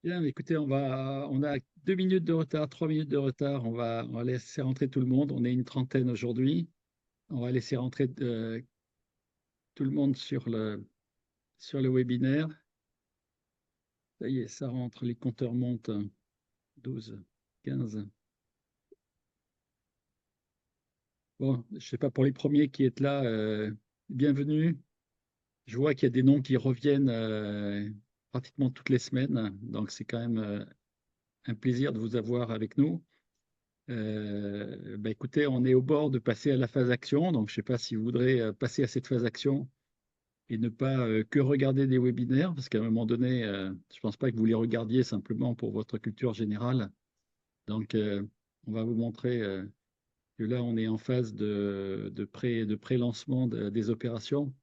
Bien, mais écoutez, on a 2 minutes de retard, 3 minutes de retard. On va laisser rentrer tout le monde. On est une trentaine aujourd'hui. On va laisser rentrer tout le monde sur le webinaire. Ça y est, ça rentre. Les compteurs montent. 12, 15. Bon, je sais pas pour les premiers qui êtes là, bienvenue. Je vois qu'il y a des noms qui reviennent pratiquement toutes les semaines. Donc, c'est quand même un plaisir de vous avoir avec nous. Écoutez, on est au bord de passer à la phase action, donc je ne sais pas si vous voudrez passer à cette phase action et ne pas que regarder des webinaires, parce qu'à un moment donné, je ne pense pas que vous les regardiez simplement pour votre culture générale. Donc, on va vous montrer que là, on est en phase de pré-lancement des opérations.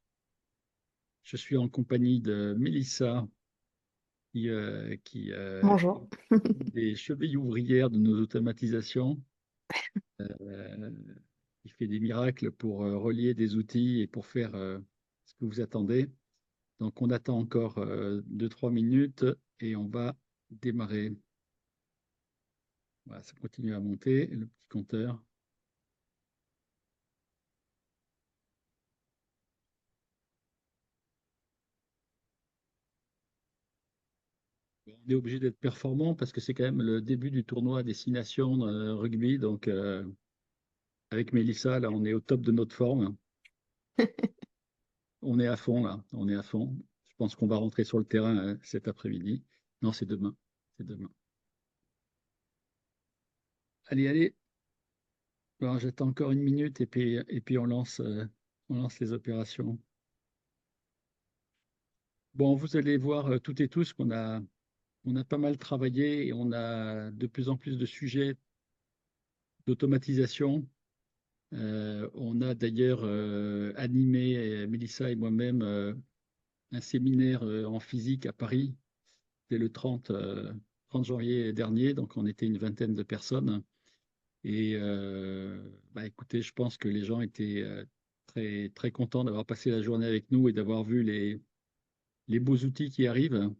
Je suis en compagnie de Mélissa, qui Bonjour. des chevilles ouvrières de nos automatisations. euh, qui fait des miracles pour relier des outils et pour faire ce que vous attendez. Donc, on attend encore 2-3 minutes et on va démarrer. Voilà, ça continue à monter, le petit compteur. On est obligé d'être performant parce que c'est quand même le début du tournoi Destination Rugby. Donc, avec Mélissa, là, on est au top de notre forme. On est à fond, là. On est à fond. Je pense qu'on va rentrer sur le terrain cet après-midi. Non, c'est demain. C'est demain. Allez, allez. Bon, j'attends encore une minute et puis on lance les opérations. Bon, vous allez voir toutes et tous on a pas mal travaillé et on a de plus en plus de sujets d'automatisation. On a d'ailleurs animé, Mélissa et moi-même, un séminaire en physique à Paris. C'était le 30 janvier dernier, donc on était une vingtaine de personnes. Et écoutez, je pense que les gens étaient très, très contents d'avoir passé la journée avec nous et d'avoir vu les beaux outils qui arrivent.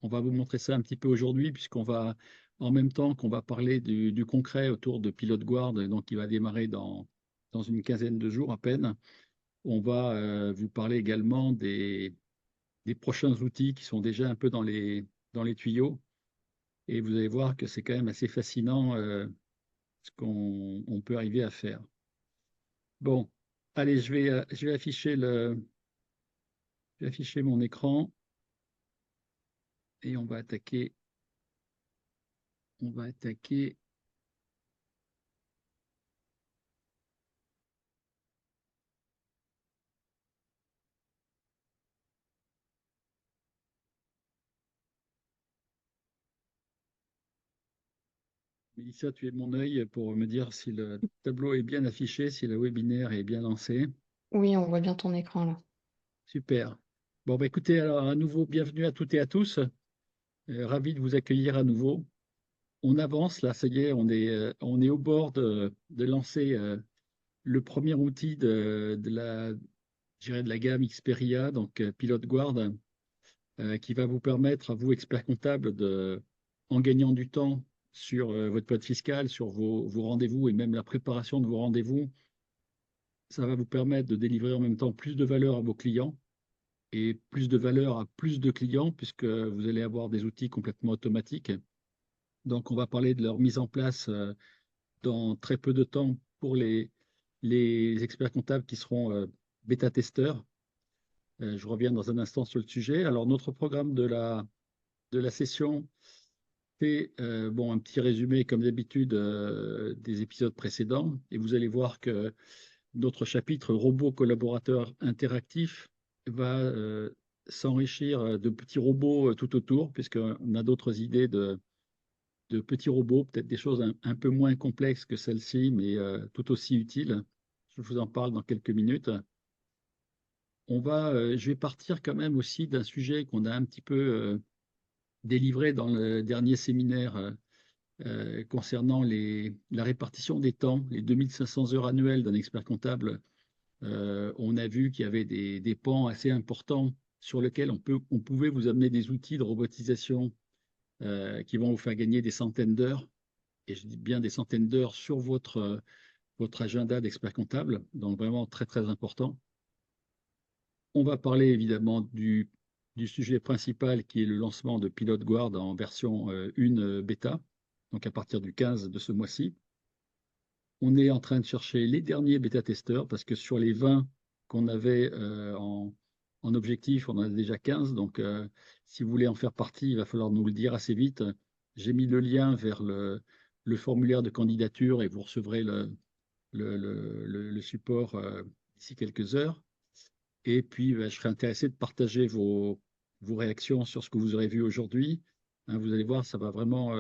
On va vous montrer ça un petit peu aujourd'hui, puisqu'on va, en même temps qu'on va parler du concret autour de Pilote Guard, donc qui va démarrer dans une quinzaine de jours à peine. On va vous parler également des prochains outils qui sont déjà un peu dans les tuyaux. Et vous allez voir que c'est quand même assez fascinant ce qu'on on peut arriver à faire. Bon, allez, je vais afficher mon écran et on va attaquer. Mélissa, tu es mon œil pour me dire si le tableau est bien affiché, si le webinaire est bien lancé. Oui, on voit bien ton écran là. Super. Bon, écoutez, alors à nouveau, bienvenue à toutes et à tous. Ravi de vous accueillir à nouveau. On avance, là, ça y est, on est au bord de lancer le premier outil je dirais de la gamme Xperia, donc Pilot Guard, qui va vous permettre à vous, experts comptables, en gagnant du temps sur votre code fiscal, sur vos rendez-vous et même la préparation de vos rendez-vous, ça va vous permettre de délivrer en même temps plus de valeur à vos clients et plus de valeur à plus de clients puisque vous allez avoir des outils complètement automatiques. Donc, on va parler de leur mise en place dans très peu de temps pour les experts comptables qui seront bêta-testeurs. Je reviens dans un instant sur le sujet. Alors, notre programme de la session fait bon, un petit résumé, comme d'habitude, des épisodes précédents. Et vous allez voir que notre chapitre robot collaborateur interactif va s'enrichir de petits robots tout autour, puisqu'on a d'autres idées de petits robots, peut-être des choses un peu moins complexes que celles-ci, mais tout aussi utiles. Je vous en parle dans quelques minutes. Je vais partir quand même aussi d'un sujet qu'on a un petit peu délivré dans le dernier séminaire concernant la répartition des temps, les 2500 heures annuelles d'un expert comptable. On a vu qu'il y avait des pans assez importants sur lesquels on pouvait vous amener des outils de robotisation qui vont vous faire gagner des centaines d'heures, et je dis bien des centaines d'heures sur votre agenda d'expert comptable, donc vraiment très très important. On va parler évidemment du sujet principal qui est le lancement de Pilot Guard en version 1 bêta, donc à partir du 15 de ce mois-ci. On est en train de chercher les derniers bêta-testeurs parce que sur les 20 qu'on avait en objectif, on en a déjà 15. Donc, si vous voulez en faire partie, il va falloir nous le dire assez vite. J'ai mis le lien vers le formulaire de candidature et vous recevrez le support d'ici quelques heures. Et puis, je serais intéressé de partager vos réactions sur ce que vous aurez vu aujourd'hui. Hein, vous allez voir, ça va vraiment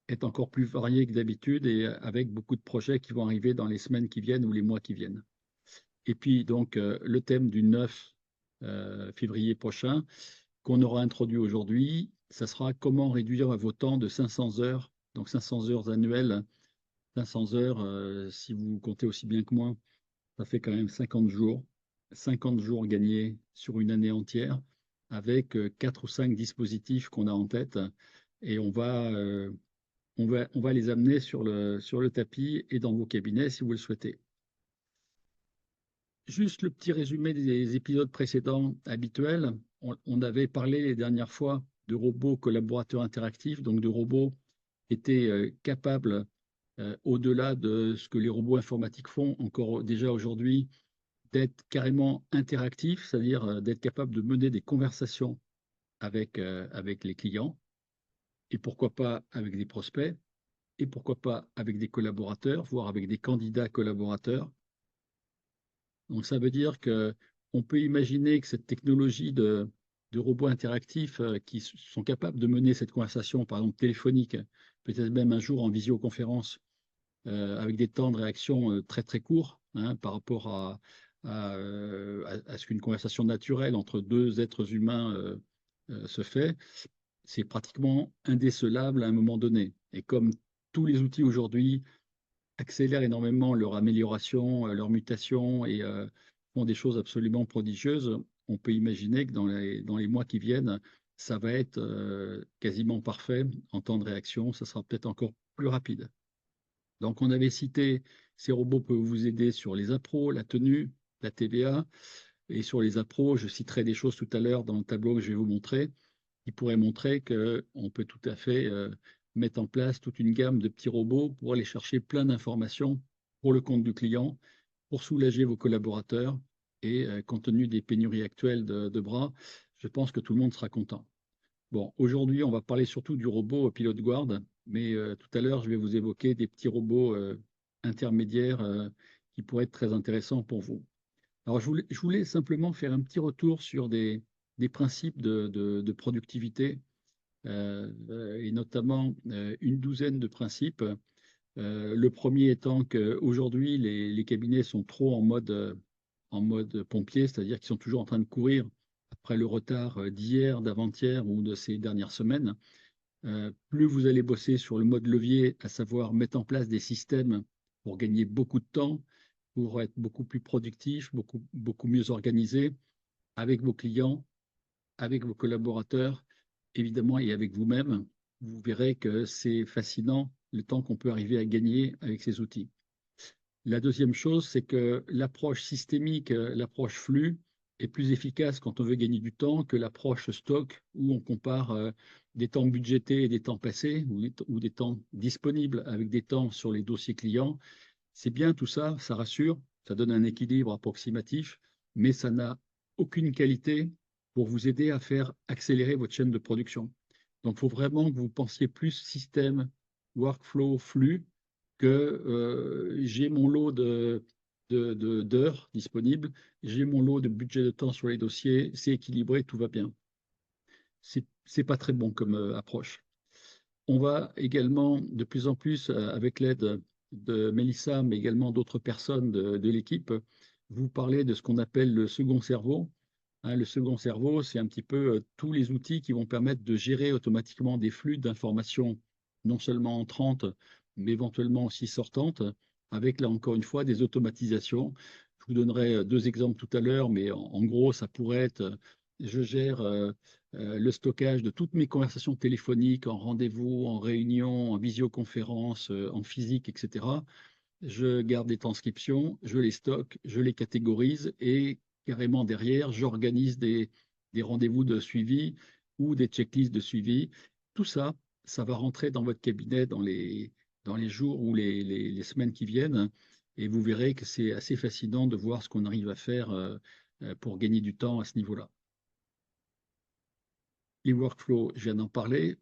être encore plus varié que d'habitude et avec beaucoup de projets qui vont arriver dans les semaines qui viennent ou les mois qui viennent. Et puis, donc, le thème du 9 février prochain, qu'on aura introduit aujourd'hui, ça sera comment réduire vos temps de 500 heures, donc 500 heures annuelles. 500 heures, si vous comptez aussi bien que moi, ça fait quand même 50 jours. 50 jours gagnés sur une année entière avec 4 ou 5 dispositifs qu'on a en tête. Et on va les amener sur le tapis et dans vos cabinets si vous le souhaitez. Juste le petit résumé des épisodes précédents habituels. On avait parlé les dernières fois de robots collaborateurs interactifs, donc de robots qui étaient capables, au-delà de ce que les robots informatiques font encore déjà aujourd'hui, d'être carrément interactifs, c'est-à-dire d'être capables de mener des conversations avec les clients, et pourquoi pas avec des prospects, et pourquoi pas avec des collaborateurs, voire avec des candidats collaborateurs. Donc ça veut dire qu'on peut imaginer que cette technologie de robots interactifs qui sont capables de mener cette conversation, par exemple téléphonique, peut-être même un jour en visioconférence, avec des temps de réaction très très courts, hein, par rapport à ce qu'une conversation naturelle entre deux êtres humains se fait, c'est pratiquement indécelable à un moment donné. Et comme tous les outils aujourd'hui accélèrent énormément leur amélioration, leur mutation et font des choses absolument prodigieuses, on peut imaginer que dans les mois qui viennent, ça va être quasiment parfait en temps de réaction, ça sera peut-être encore plus rapide. Donc on avait cité, ces robots peuvent vous aider sur les appros, la tenue, la TVA, et sur les appros, je citerai des choses tout à l'heure dans le tableau que je vais vous montrer, qui pourraient montrer qu'on peut tout à fait mettre en place toute une gamme de petits robots pour aller chercher plein d'informations pour le compte du client, pour soulager vos collaborateurs. Et compte tenu des pénuries actuelles de bras, je pense que tout le monde sera content. Bon, aujourd'hui, on va parler surtout du robot pilote guard, mais tout à l'heure, je vais vous évoquer des petits robots intermédiaires qui pourraient être très intéressants pour vous. Alors, je voulais simplement faire un petit retour sur des principes de productivité, et notamment une douzaine de principes. Le premier étant qu'aujourd'hui, les cabinets sont trop en mode pompier, c'est-à-dire qu'ils sont toujours en train de courir après le retard d'hier, d'avant-hier ou de ces dernières semaines. Plus vous allez bosser sur le mode levier, à savoir mettre en place des systèmes pour gagner beaucoup de temps, pour être beaucoup plus productif, beaucoup, beaucoup mieux organisé avec vos clients, avec vos collaborateurs, évidemment, et avec vous-même, vous verrez que c'est fascinant le temps qu'on peut arriver à gagner avec ces outils. La deuxième chose, c'est que l'approche systémique, l'approche flux, est plus efficace quand on veut gagner du temps que l'approche stock, où on compare des temps budgétés et des temps passés, ou des temps disponibles avec des temps sur les dossiers clients. C'est bien tout ça, ça rassure, ça donne un équilibre approximatif, mais ça n'a aucune qualité pour vous aider à faire accélérer votre chaîne de production. Donc, il faut vraiment que vous pensiez plus système, workflow, flux, que j'ai mon lot d'heures disponibles, j'ai mon lot de budget de temps sur les dossiers, c'est équilibré, tout va bien. C'est pas très bon comme approche. On va également de plus en plus, avec l'aide de Mélissa, mais également d'autres personnes de l'équipe, vous parler de ce qu'on appelle le second cerveau. Hein, le second cerveau, c'est un petit peu tous les outils qui vont permettre de gérer automatiquement des flux d'informations, non seulement entrantes, mais éventuellement aussi sortantes, avec là encore une fois des automatisations. Je vous donnerai deux exemples tout à l'heure, mais en gros, ça pourrait être je gère le stockage de toutes mes conversations téléphoniques, en rendez-vous, en réunion, en visioconférence, en physique, etc. Je garde des transcriptions, je les stocke, je les catégorise et carrément derrière, j'organise des rendez-vous de suivi ou des checklists de suivi. Tout ça, ça va rentrer dans votre cabinet dans les jours ou les semaines qui viennent et vous verrez que c'est assez fascinant de voir ce qu'on arrive à faire pour gagner du temps à ce niveau-là. Les workflows, je viens d'en parler.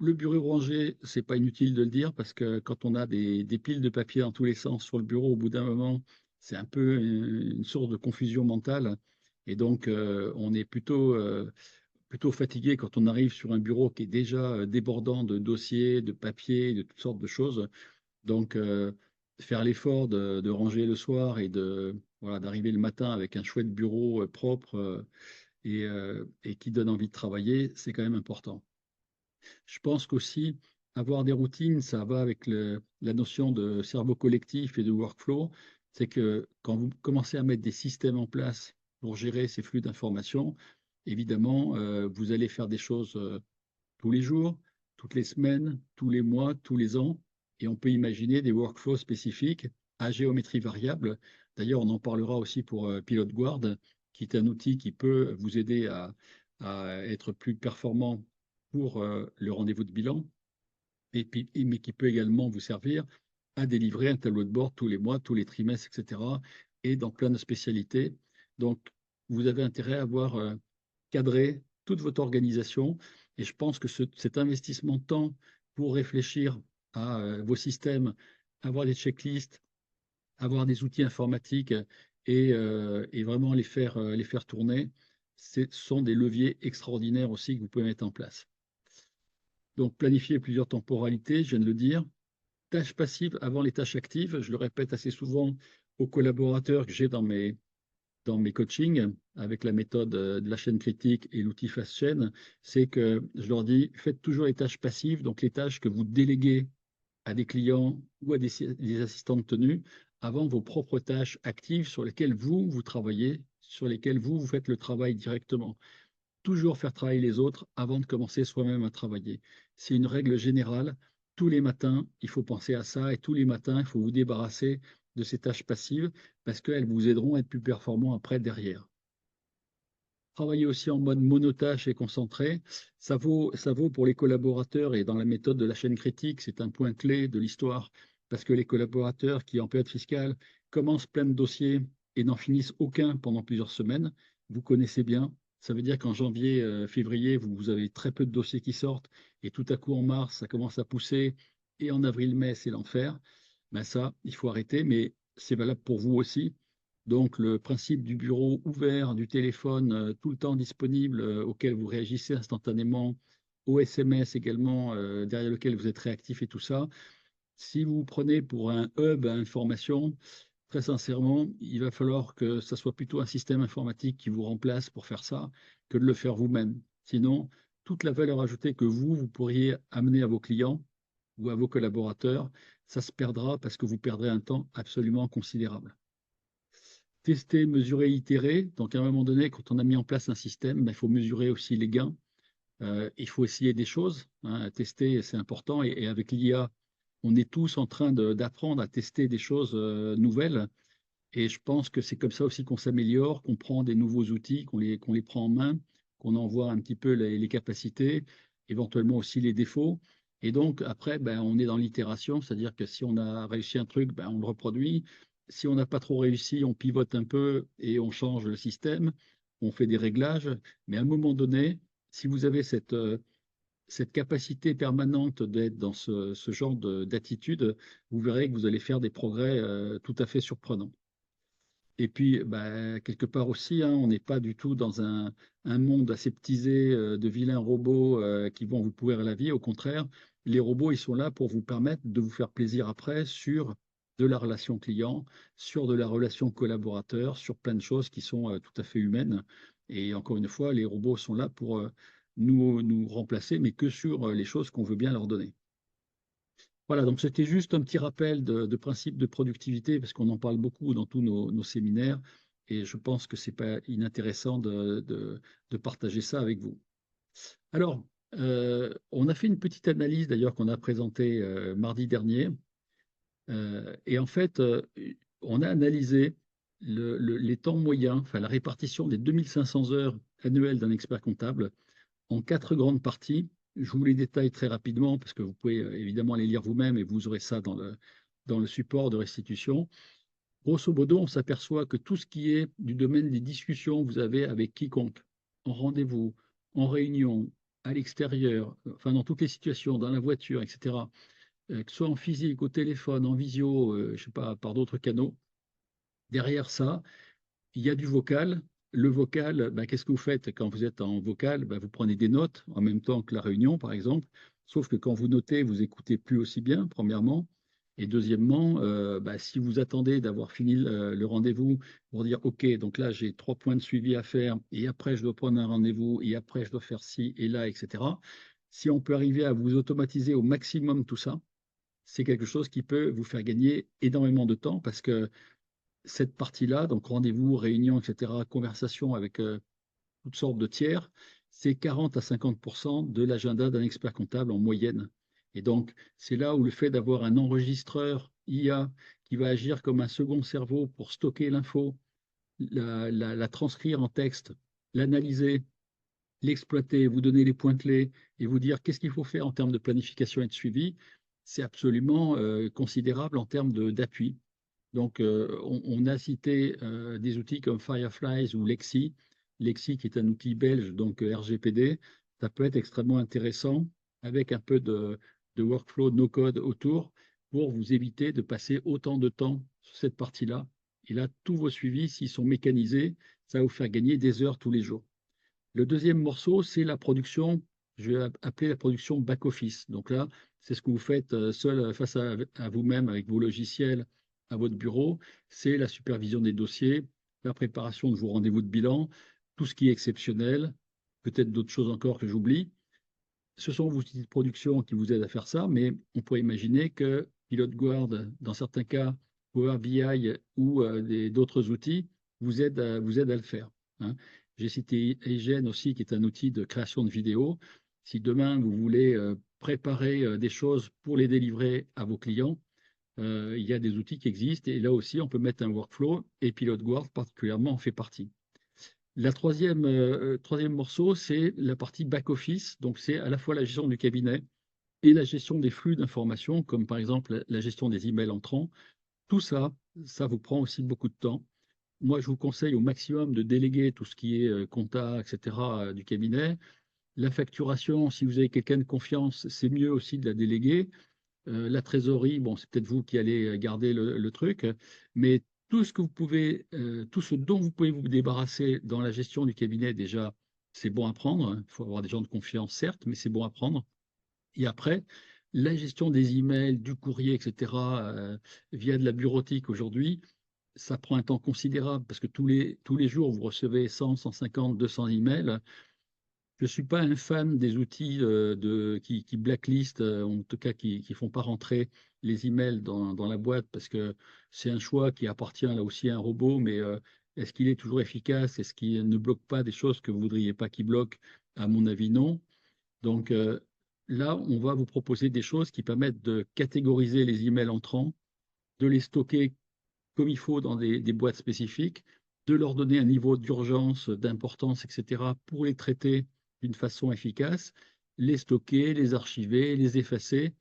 Le bureau rangé, c'est pas inutile de le dire parce que quand on a des piles de papier dans tous les sens sur le bureau, au bout d'un moment, c'est un peu une source de confusion mentale. Et donc, on est plutôt fatigué quand on arrive sur un bureau qui est déjà débordant de dossiers, de papiers, de toutes sortes de choses. Donc, faire l'effort de ranger le soir et voilà, d'arriver le matin avec un chouette bureau propre et qui donne envie de travailler, c'est quand même important. Je pense qu'aussi, avoir des routines, ça va avec la notion de cerveau collectif et de workflow. C'est que quand vous commencez à mettre des systèmes en place pour gérer ces flux d'informations, évidemment, vous allez faire des choses tous les jours, toutes les semaines, tous les mois, tous les ans. Et on peut imaginer des workflows spécifiques à géométrie variable. D'ailleurs, on en parlera aussi pour Pilot Guard, qui est un outil qui peut vous aider à être plus performant pour le rendez-vous de bilan, mais qui peut également vous servir à délivrer un tableau de bord tous les mois, tous les trimestres, etc., et dans plein de spécialités. Donc, vous avez intérêt à avoir cadré toute votre organisation, et je pense que cet investissement de temps pour réfléchir à vos systèmes, avoir des checklists, avoir des outils informatiques et vraiment les faire tourner, ce sont des leviers extraordinaires aussi que vous pouvez mettre en place. Donc, planifier plusieurs temporalités, je viens de le dire. Tâches passives avant les tâches actives, je le répète assez souvent aux collaborateurs que j'ai dans mes coachings avec la méthode de la chaîne critique et l'outil Fast Chain, c'est que je leur dis, faites toujours les tâches passives, donc les tâches que vous déléguez à des clients ou à des assistants de tenue avant vos propres tâches actives sur lesquelles vous travaillez, sur lesquelles vous faites le travail directement. Toujours faire travailler les autres avant de commencer soi-même à travailler. C'est une règle générale. Tous les matins, il faut penser à ça et tous les matins, il faut vous débarrasser de ces tâches passives parce qu'elles vous aideront à être plus performants après derrière. Travailler aussi en mode monotâche et concentré, ça vaut pour les collaborateurs et dans la méthode de la chaîne critique, c'est un point clé de l'histoire parce que les collaborateurs qui, en période fiscale, commencent plein de dossiers et n'en finissent aucun pendant plusieurs semaines, vous connaissez bien. Ça veut dire qu'en janvier, février, vous avez très peu de dossiers qui sortent et tout à coup en mars, ça commence à pousser et en avril, mai, c'est l'enfer. Ben ça, il faut arrêter, mais c'est valable pour vous aussi. Donc, le principe du bureau ouvert, du téléphone tout le temps disponible, auquel vous réagissez instantanément, au SMS également, derrière lequel vous êtes réactif et tout ça. Si vous vous prenez pour un hub à information, très sincèrement, il va falloir que ça soit plutôt un système informatique qui vous remplace pour faire ça, que de le faire vous-même. Sinon, toute la valeur ajoutée que vous pourriez amener à vos clients ou à vos collaborateurs, ça se perdra parce que vous perdrez un temps absolument considérable. Tester, mesurer, itérer. Donc, à un moment donné, quand on a mis en place un système, ben, il faut mesurer aussi les gains. Il faut essayer des choses. Hein. Tester, c'est important. Et avec l'IA, on est tous en train d'apprendre à tester des choses nouvelles. Et je pense que c'est comme ça aussi qu'on s'améliore, qu'on prend des nouveaux outils, qu'on les prend en main, qu'on en voit un petit peu les capacités, éventuellement aussi les défauts. Et donc, après, ben, on est dans l'itération, c'est-à-dire que si on a réussi un truc, ben, on le reproduit. Si on n'a pas trop réussi, on pivote un peu et on change le système, on fait des réglages. Mais à un moment donné, si vous avez cette capacité permanente d'être dans ce genre d'attitude, vous verrez que vous allez faire des progrès tout à fait surprenants. Et puis, bah, quelque part aussi, hein, on n'est pas du tout dans un monde aseptisé de vilains robots qui vont vous pourrir la vie. Au contraire, les robots, ils sont là pour vous permettre de vous faire plaisir après sur de la relation client, sur de la relation collaborateur, sur plein de choses qui sont tout à fait humaines. Et encore une fois, les robots sont là pour nous remplacer, mais que sur les choses qu'on veut bien leur donner. Voilà, donc c'était juste un petit rappel de principe de productivité, parce qu'on en parle beaucoup dans tous nos séminaires. et je pense que ce n'est pas inintéressant de partager ça avec vous. Alors, on a fait une petite analyse d'ailleurs qu'on a présentée mardi dernier. Et en fait, on a analysé les temps moyens, enfin la répartition des 2500 heures annuelles d'un expert comptable en quatre grandes parties. Je vous les détaille très rapidement parce que vous pouvez évidemment les lire vous-même et vous aurez ça dans le support de restitution. Grosso modo, on s'aperçoit que tout ce qui est du domaine des discussions que vous avez avec quiconque, en rendez-vous, en réunion, à l'extérieur, enfin dans toutes les situations, dans la voiture, etc., que ce soit en physique, au téléphone, en visio, je ne sais pas, par d'autres canaux, derrière ça, il y a du vocal. Le vocal, ben, qu'est-ce que vous faites quand vous êtes en vocal? Ben, vous prenez des notes en même temps que la réunion, par exemple. Sauf que quand vous notez, vous écoutez plus aussi bien, premièrement. Et deuxièmement, ben, si vous attendez d'avoir fini le rendez-vous pour dire, OK, donc là, j'ai 3 points de suivi à faire, et après, je dois prendre un rendez-vous, et après, je dois faire ci et là, etc. Si on peut arriver à vous automatiser au maximum tout ça, c'est quelque chose qui peut vous faire gagner énormément de temps parce que cette partie-là, donc rendez-vous, réunion, etc., conversation avec toutes sortes de tiers, c'est 40 à 50% de l'agenda d'un expert comptable en moyenne. Et donc, c'est là où le fait d'avoir un enregistreur IA qui va agir comme un second cerveau pour stocker l'info, la transcrire en texte, l'analyser, l'exploiter, vous donner les points clés et vous dire qu'est-ce qu'il faut faire en termes de planification et de suivi, c'est absolument considérable en termes d'appui. Donc, on a cité des outils comme Fireflies ou Lexi. Lexi, qui est un outil belge, donc RGPD, ça peut être extrêmement intéressant avec un peu de workflow no-code autour pour vous éviter de passer autant de temps sur cette partie-là. Et là, tous vos suivis, s'ils sont mécanisés, ça va vous faire gagner des heures tous les jours. Le deuxième morceau, c'est la production, je vais appeler la production back-office. Donc là, c'est ce que vous faites seul face à vous-même avec vos logiciels à votre bureau. C'est la supervision des dossiers, la préparation de vos rendez-vous de bilan, tout ce qui est exceptionnel, peut-être d'autres choses encore que j'oublie. Ce sont vos outils de production qui vous aident à faire ça, mais on pourrait imaginer que Pilot Guard, dans certains cas, Power BI ou d'autres outils, vous aident à le faire, hein. J'ai cité Eigen aussi, qui est un outil de création de vidéos. Si demain, vous voulez préparer des choses pour les délivrer à vos clients, il y a des outils qui existent. Et là aussi, on peut mettre un workflow et Pilot Guard particulièrement en fait partie. La troisième morceau, c'est la partie back-office. Donc, c'est à la fois la gestion du cabinet et la gestion des flux d'informations, comme par exemple la gestion des emails entrants. Tout ça, ça vous prend aussi beaucoup de temps. Moi, je vous conseille au maximum de déléguer tout ce qui est compta, etc., du cabinet. La facturation, si vous avez quelqu'un de confiance, c'est mieux aussi de la déléguer. La trésorerie, bon, c'est peut-être vous qui allez garder le truc, mais tout ce que vous pouvez, tout ce dont vous pouvez vous débarrasser dans la gestion du cabinet, déjà, c'est bon à prendre. Il faut avoir des gens de confiance, certes, mais c'est bon à prendre. Et après, la gestion des emails, du courrier, etc., via de la bureautique aujourd'hui, ça prend un temps considérable parce que tous les jours, vous recevez 100, 150, 200 emails. Je ne suis pas un fan des outils qui blacklistent, en tout cas qui ne font pas rentrer les emails dans la boîte parce que c'est un choix qui appartient là aussi à un robot, mais est-ce qu'il est toujours efficace? Est-ce qu'il ne bloque pas des choses que vous ne voudriez pas qu'il bloque? À mon avis, non. Donc là, on va vous proposer des choses qui permettent de catégoriser les emails entrants, de les stocker comme il faut dans des boîtes spécifiques, de leur donner un niveau d'urgence, d'importance, etc., pour les traiter d'une façon efficace, les stocker, les archiver, les effacer.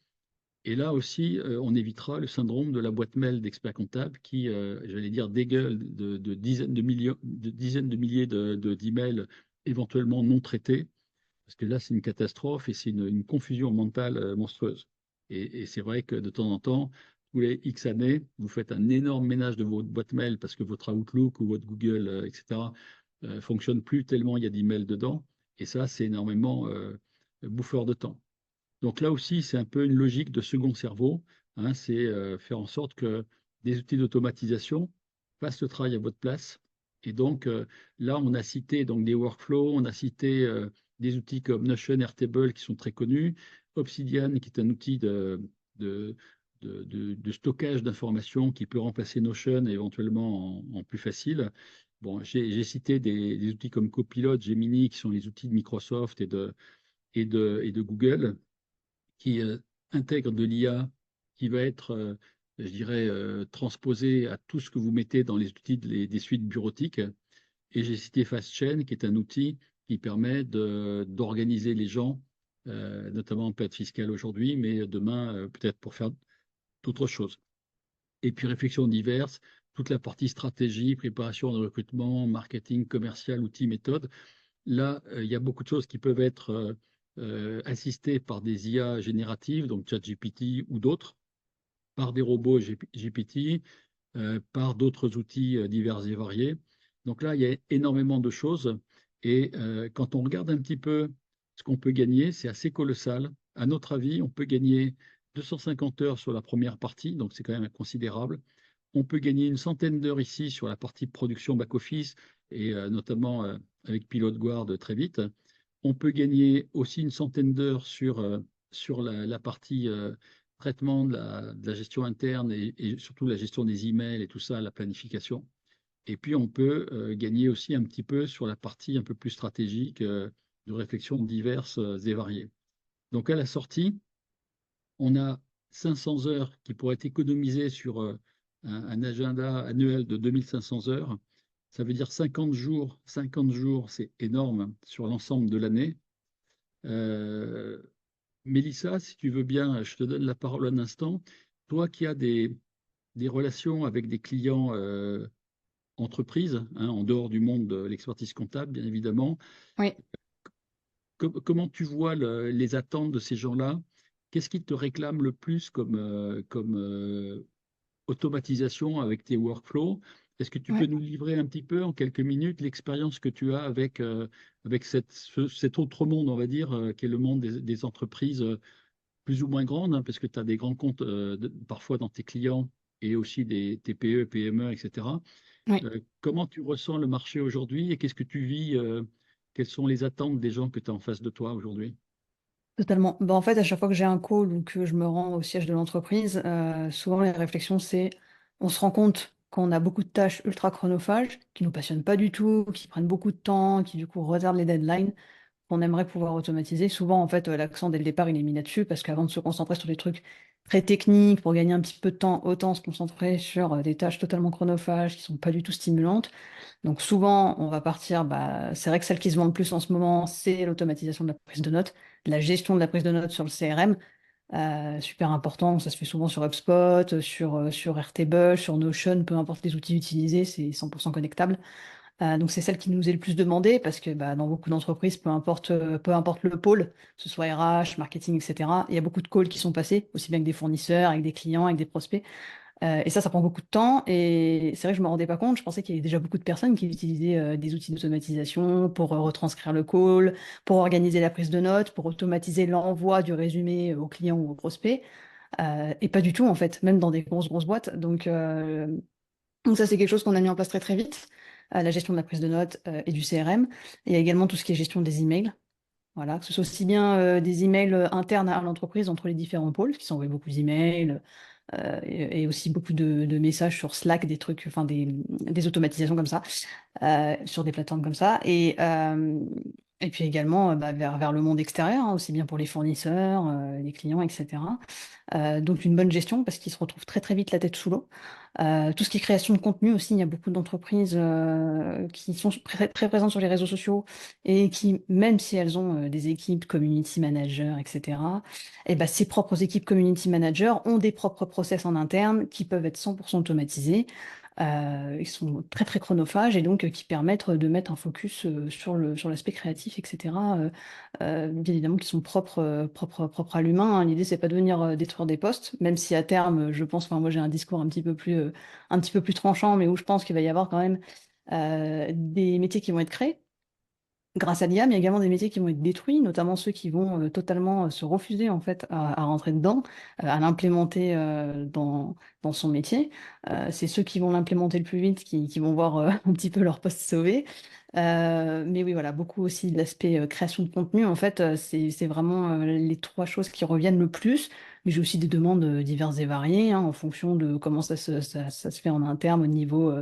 Et là aussi, on évitera le syndrome de la boîte mail d'experts comptables qui, j'allais dire, dégueule de dizaines de milliers d'emails éventuellement non traités, parce que là, c'est une catastrophe et c'est une confusion mentale monstrueuse. Et c'est vrai que de temps en temps, tous les X années, vous faites un énorme ménage de votre boîte mail parce que votre Outlook ou votre Google, etc., fonctionne plus tellement il y a d'emails dedans. Et ça, c'est énormément bouffeur de temps. Donc là aussi, c'est un peu une logique de second cerveau, hein, c'est faire en sorte que des outils d'automatisation fassent le travail à votre place. Et donc là, on a cité donc, des workflows, on a cité des outils comme Notion, Airtable qui sont très connus, Obsidian qui est un outil de, de stockage d'informations qui peut remplacer Notion éventuellement en plus facile. Bon, j'ai cité des outils comme Copilot, Gemini, qui sont les outils de Microsoft et de Google, qui intègrent de l'IA qui va être, je dirais, transposée à tout ce que vous mettez dans les outils des suites bureautiques. Et j'ai cité FastChain, qui est un outil qui permet d'organiser les gens, notamment en période fiscale aujourd'hui, mais demain, peut-être pour faire d'autres choses. Et puis réflexion diverse, toute la partie stratégie, préparation de recrutement, marketing, commercial, outils, méthodes. Là, il y a beaucoup de choses qui peuvent être assistées par des IA génératives, donc ChatGPT ou d'autres, par des robots GPT, par d'autres outils divers et variés. Donc là, il y a énormément de choses. Et quand on regarde un petit peu ce qu'on peut gagner, c'est assez colossal. À notre avis, on peut gagner 250 heures sur la première partie, donc c'est quand même considérable. On peut gagner une centaine d'heures ici sur la partie production back-office et notamment avec Pilot Guard très vite. On peut gagner aussi une centaine d'heures sur la partie traitement de la gestion interne et surtout la gestion des emails et tout ça, la planification. Et puis on peut gagner aussi un petit peu sur la partie un peu plus stratégique de réflexion diverses et variées. Donc à la sortie, on a 500 heures qui pourraient être économisées sur un agenda annuel de 2500 heures. Ça veut dire 50 jours. 50 jours, c'est énorme sur l'ensemble de l'année. Euh, Mélissa, si tu veux bien, je te donne la parole un instant. Toi qui as des relations avec des clients entreprises, hein, en dehors du monde de l'expertise comptable, bien évidemment, Oui, comment tu vois les attentes de ces gens-là? Qu'est-ce qu'ils te réclament le plus comme automatisation avec tes workflows? Est-ce que tu peux ouais. nous livrer un petit peu en quelques minutes l'expérience que tu as avec cet autre monde, on va dire, qui est le monde des entreprises plus ou moins grandes, hein, parce que tu as des grands comptes parfois dans tes clients et aussi des TPE, PME, etc. Oui, Comment tu ressens le marché aujourd'hui et qu'est-ce que tu vis? Quelles sont les attentes des gens que tu as en face de toi aujourd'hui? totalement. Bah, en fait, à chaque fois que j'ai un call ou que je me rends au siège de l'entreprise, souvent les réflexions, c'est on se rend compte qu'on a beaucoup de tâches ultra chronophages qui nous passionnent pas du tout, qui prennent beaucoup de temps, qui du coup retardent les deadlines, qu'on aimerait pouvoir automatiser. Souvent, en fait, l'accent dès le départ, il est mis là-dessus parce qu'avant de se concentrer sur des trucs très techniques pour gagner un petit peu de temps, autant se concentrer sur des tâches totalement chronophages qui sont pas du tout stimulantes. Donc souvent, on va partir, bah, c'est vrai que celle qui se vend le plus en ce moment, c'est l'automatisation de la prise de notes, la gestion de la prise de notes sur le CRM, super important, ça se fait souvent sur HubSpot, sur Airtable, sur Notion, peu importe les outils utilisés, c'est 100% connectable. Donc c'est celle qui nous est le plus demandée parce que bah, dans beaucoup d'entreprises, peu importe le pôle, que ce soit RH, marketing, etc., il y a beaucoup de calls qui sont passés, aussi bien que des fournisseurs, avec des clients, avec des prospects. Et ça prend beaucoup de temps. Et c'est vrai que je ne me rendais pas compte. Je pensais qu'il y avait déjà beaucoup de personnes qui utilisaient des outils d'automatisation pour retranscrire le call, pour organiser la prise de notes, pour automatiser l'envoi du résumé au client ou au prospect. Et pas du tout, en fait, même dans des grosses, grosses boîtes. Donc ça, c'est quelque chose qu'on a mis en place très, très vite. La gestion de la prise de notes et du CRM. Il y a également tout ce qui est gestion des emails. Voilà, que ce soit aussi bien des emails internes à l'entreprise entre les différents pôles, qui s'envoient beaucoup d'emails, et aussi beaucoup de messages sur Slack, des trucs, enfin des automatisations comme ça, sur des plateformes comme ça. Et puis également bah, vers le monde extérieur, hein, aussi bien pour les fournisseurs, les clients, etc. Donc une bonne gestion parce qu'ils se retrouvent très très vite la tête sous l'eau. Tout ce qui est création de contenu aussi, il y a beaucoup d'entreprises qui sont très présentes sur les réseaux sociaux et qui, même si elles ont des équipes community managers, etc., et ben, ces propres équipes community managers ont des propres process en interne qui peuvent être 100% automatisés. Ils sont très très chronophages et donc qui permettent de mettre un focus sur l'aspect créatif, etc. Bien évidemment qui sont propres à l'humain, hein. L'idée c'est pas de venir détruire des postes, même si à terme, je pense, enfin moi j'ai un discours un petit peu plus tranchant, mais où je pense qu'il va y avoir quand même des métiers qui vont être créés grâce à l'IA, mais également des métiers qui vont être détruits, notamment ceux qui vont totalement se refuser en fait à rentrer dedans, à l'implémenter dans son métier. C'est ceux qui vont l'implémenter le plus vite qui vont voir un petit peu leur poste sauvé. Mais oui, voilà, beaucoup aussi de l'aspect création de contenu. En fait, c'est vraiment les trois choses qui reviennent le plus. mais j'ai aussi des demandes diverses et variées, hein, en fonction de comment ça se fait en interne au niveau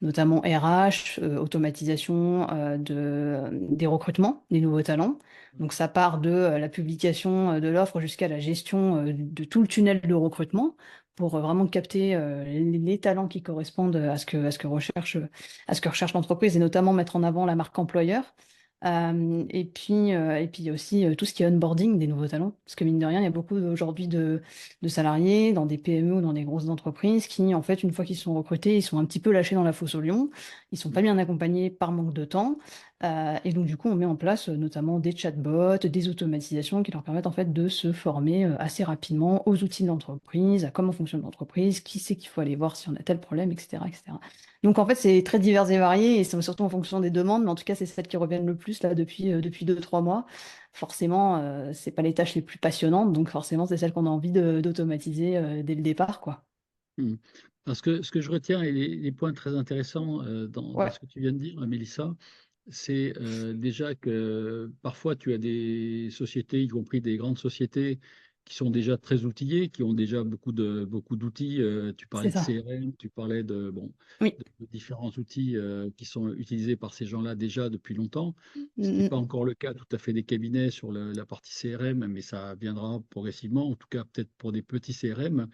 notamment RH, automatisation des recrutements, des nouveaux talents. Donc ça part de la publication de l'offre jusqu'à la gestion de tout le tunnel de recrutement pour vraiment capter les talents qui correspondent à ce que recherche l'entreprise et notamment mettre en avant la marque employeur. Et puis il y a aussi tout ce qui est onboarding des nouveaux talents. Parce que mine de rien, il y a beaucoup aujourd'hui de salariés dans des PME ou dans des grosses entreprises qui, en fait, une fois qu'ils sont recrutés, ils sont un petit peu lâchés dans la fosse au lion. Ils sont pas bien accompagnés par manque de temps. Et donc, du coup, on met en place notamment des chatbots, des automatisations qui leur permettent en fait de se former assez rapidement aux outils de l'entreprise, à comment fonctionne l'entreprise, qui c'est qu'il faut aller voir si on a tel problème, etc., etc. Donc, en fait, c'est très divers et varié et c'est surtout en fonction des demandes, mais en tout cas, c'est celles qui reviennent le plus là depuis 2, 3 mois. Forcément, c'est pas les tâches les plus passionnantes, donc forcément, c'est celles qu'on a envie d'automatiser dès le départ, quoi. Hmm. Parce que ce que je retiens et les points très intéressants dans Ouais, ce que tu viens de dire, Mélissa, c'est déjà que parfois tu as des sociétés, y compris des grandes sociétés, qui sont déjà très outillées, qui ont déjà beaucoup d'outils. Tu c'est parlais de ça. CRM, tu parlais Oui. de différents outils qui sont utilisés par ces gens-là déjà depuis longtemps. Ce n'est pas Mm, encore le cas tout à fait des cabinets sur la partie CRM, mais ça viendra progressivement, en tout cas peut-être pour des petits CRM.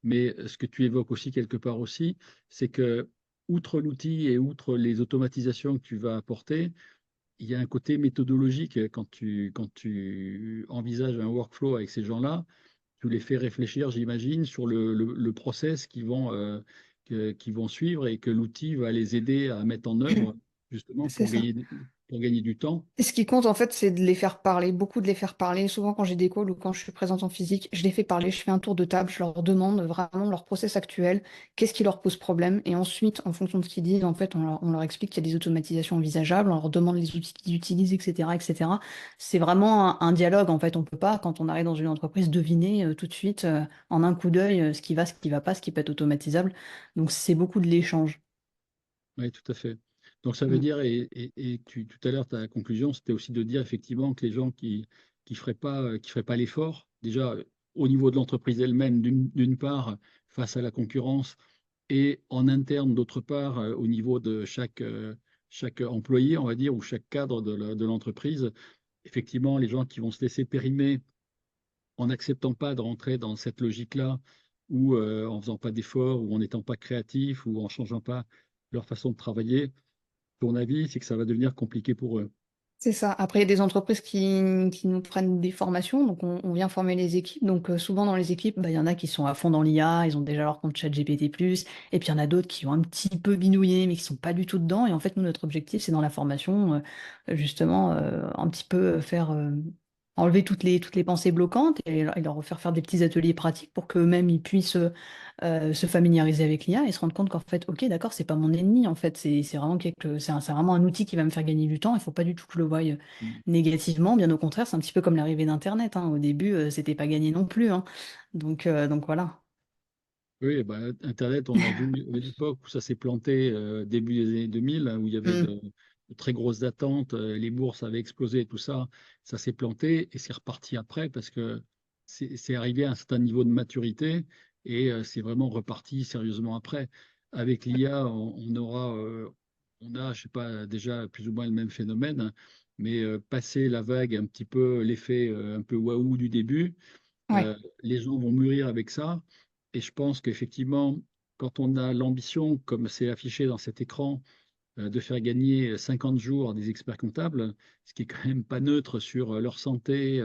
Mais ce que tu évoques aussi quelque part aussi, c'est que outre l'outil et outre les automatisations que tu vas apporter, il y a un côté méthodologique quand tu envisages un workflow avec ces gens-là, tu les fais réfléchir, j'imagine, sur le process qu'ils vont suivre et que l'outil va les aider à mettre en œuvre justement c'est ça. pour gagner du temps. Et ce qui compte, en fait, c'est de les faire parler, beaucoup de les faire parler. Souvent, quand j'ai des calls ou quand je suis présente en physique, je les fais parler, je fais un tour de table, je leur demande vraiment leur process actuel, qu'est-ce qui leur pose problème. Et ensuite, en fonction de ce qu'ils disent, en fait, on leur explique qu'il y a des automatisations envisageables, on leur demande les outils qu'ils utilisent, etc., etc. C'est vraiment un dialogue, en fait. On peut pas, quand on arrive dans une entreprise, deviner tout de suite, en un coup d'œil, ce qui va, ce qui va pas, ce qui peut être automatisable. Donc, c'est beaucoup de l'échange. Oui, tout à fait. Donc ça veut Mm. dire, tout à l'heure, ta conclusion, c'était aussi de dire effectivement que les gens qui feraient pas l'effort, déjà au niveau de l'entreprise elle-même, d'une part, face à la concurrence, et en interne, d'autre part, au niveau de chaque employé, on va dire, ou chaque cadre de l'entreprise, effectivement, les gens qui vont se laisser périmer en n'acceptant pas de rentrer dans cette logique-là, ou en faisant pas d'efforts, ou en n'étant pas créatifs, ou en changeant pas leur façon de travailler, ton avis, c'est que ça va devenir compliqué pour eux. C'est ça. Après, il y a des entreprises qui nous prennent des formations, donc on vient former les équipes. Donc souvent dans les équipes, bah, il y en a qui sont à fond dans l'IA, ils ont déjà leur compte ChatGPT+, et puis il y en a d'autres qui ont un petit peu binouillé, mais qui sont pas du tout dedans. Et en fait, nous, notre objectif, c'est dans la formation, justement, un petit peu faire enlever toutes les pensées bloquantes et leur faire faire des petits ateliers pratiques pour qu'eux-mêmes, ils puissent se familiariser avec l'IA et se rendre compte qu'en fait, ok, d'accord, c'est pas mon ennemi, en fait, c'est vraiment c'est vraiment un outil qui va me faire gagner du temps. Il faut pas du tout que je le voie Mm. négativement. Bien au contraire, c'est un petit peu comme l'arrivée d'Internet, hein. Au début, c'était pas gagné non plus, hein. Donc voilà. Oui, bah, Internet, on a vu l'époque où ça s'est planté début des années 2000, hein, où il y avait Mm. de très grosses attentes, les bourses avaient explosé, tout ça, ça s'est planté et c'est reparti après parce que c'est arrivé à un certain niveau de maturité et c'est vraiment reparti sérieusement après. Avec l'IA, on a, je sais pas, déjà plus ou moins le même phénomène, hein, mais passé la vague, un petit peu l'effet un peu waouh du début, Ouais. euh, les gens vont mûrir avec ça. Et je pense qu'effectivement, quand on a l'ambition, comme c'est affiché dans cet écran, de faire gagner 50 jours à des experts comptables, ce qui est quand même pas neutre sur leur santé,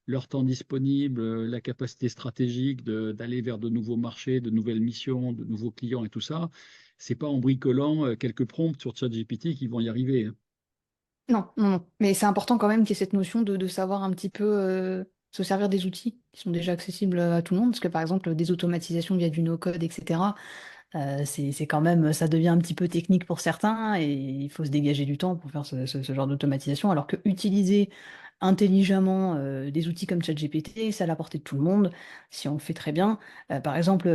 leur temps disponible, la capacité stratégique d'aller vers de nouveaux marchés, de nouvelles missions, de nouveaux clients et tout ça, c'est pas en bricolant quelques prompts sur ChatGPT qu'ils vont y arriver, hein. Non, non, non. Mais c'est important quand même qu'il y ait cette notion de savoir un petit peu se servir des outils qui sont déjà accessibles à tout le monde. Parce que par exemple, des automatisations via du no-code, etc. C'est quand même, ça devient un petit peu technique pour certains et il faut se dégager du temps pour faire ce genre d'automatisation. Alors que utiliser intelligemment des outils comme ChatGPT, c'est à la portée de tout le monde si on le fait très bien. Par exemple,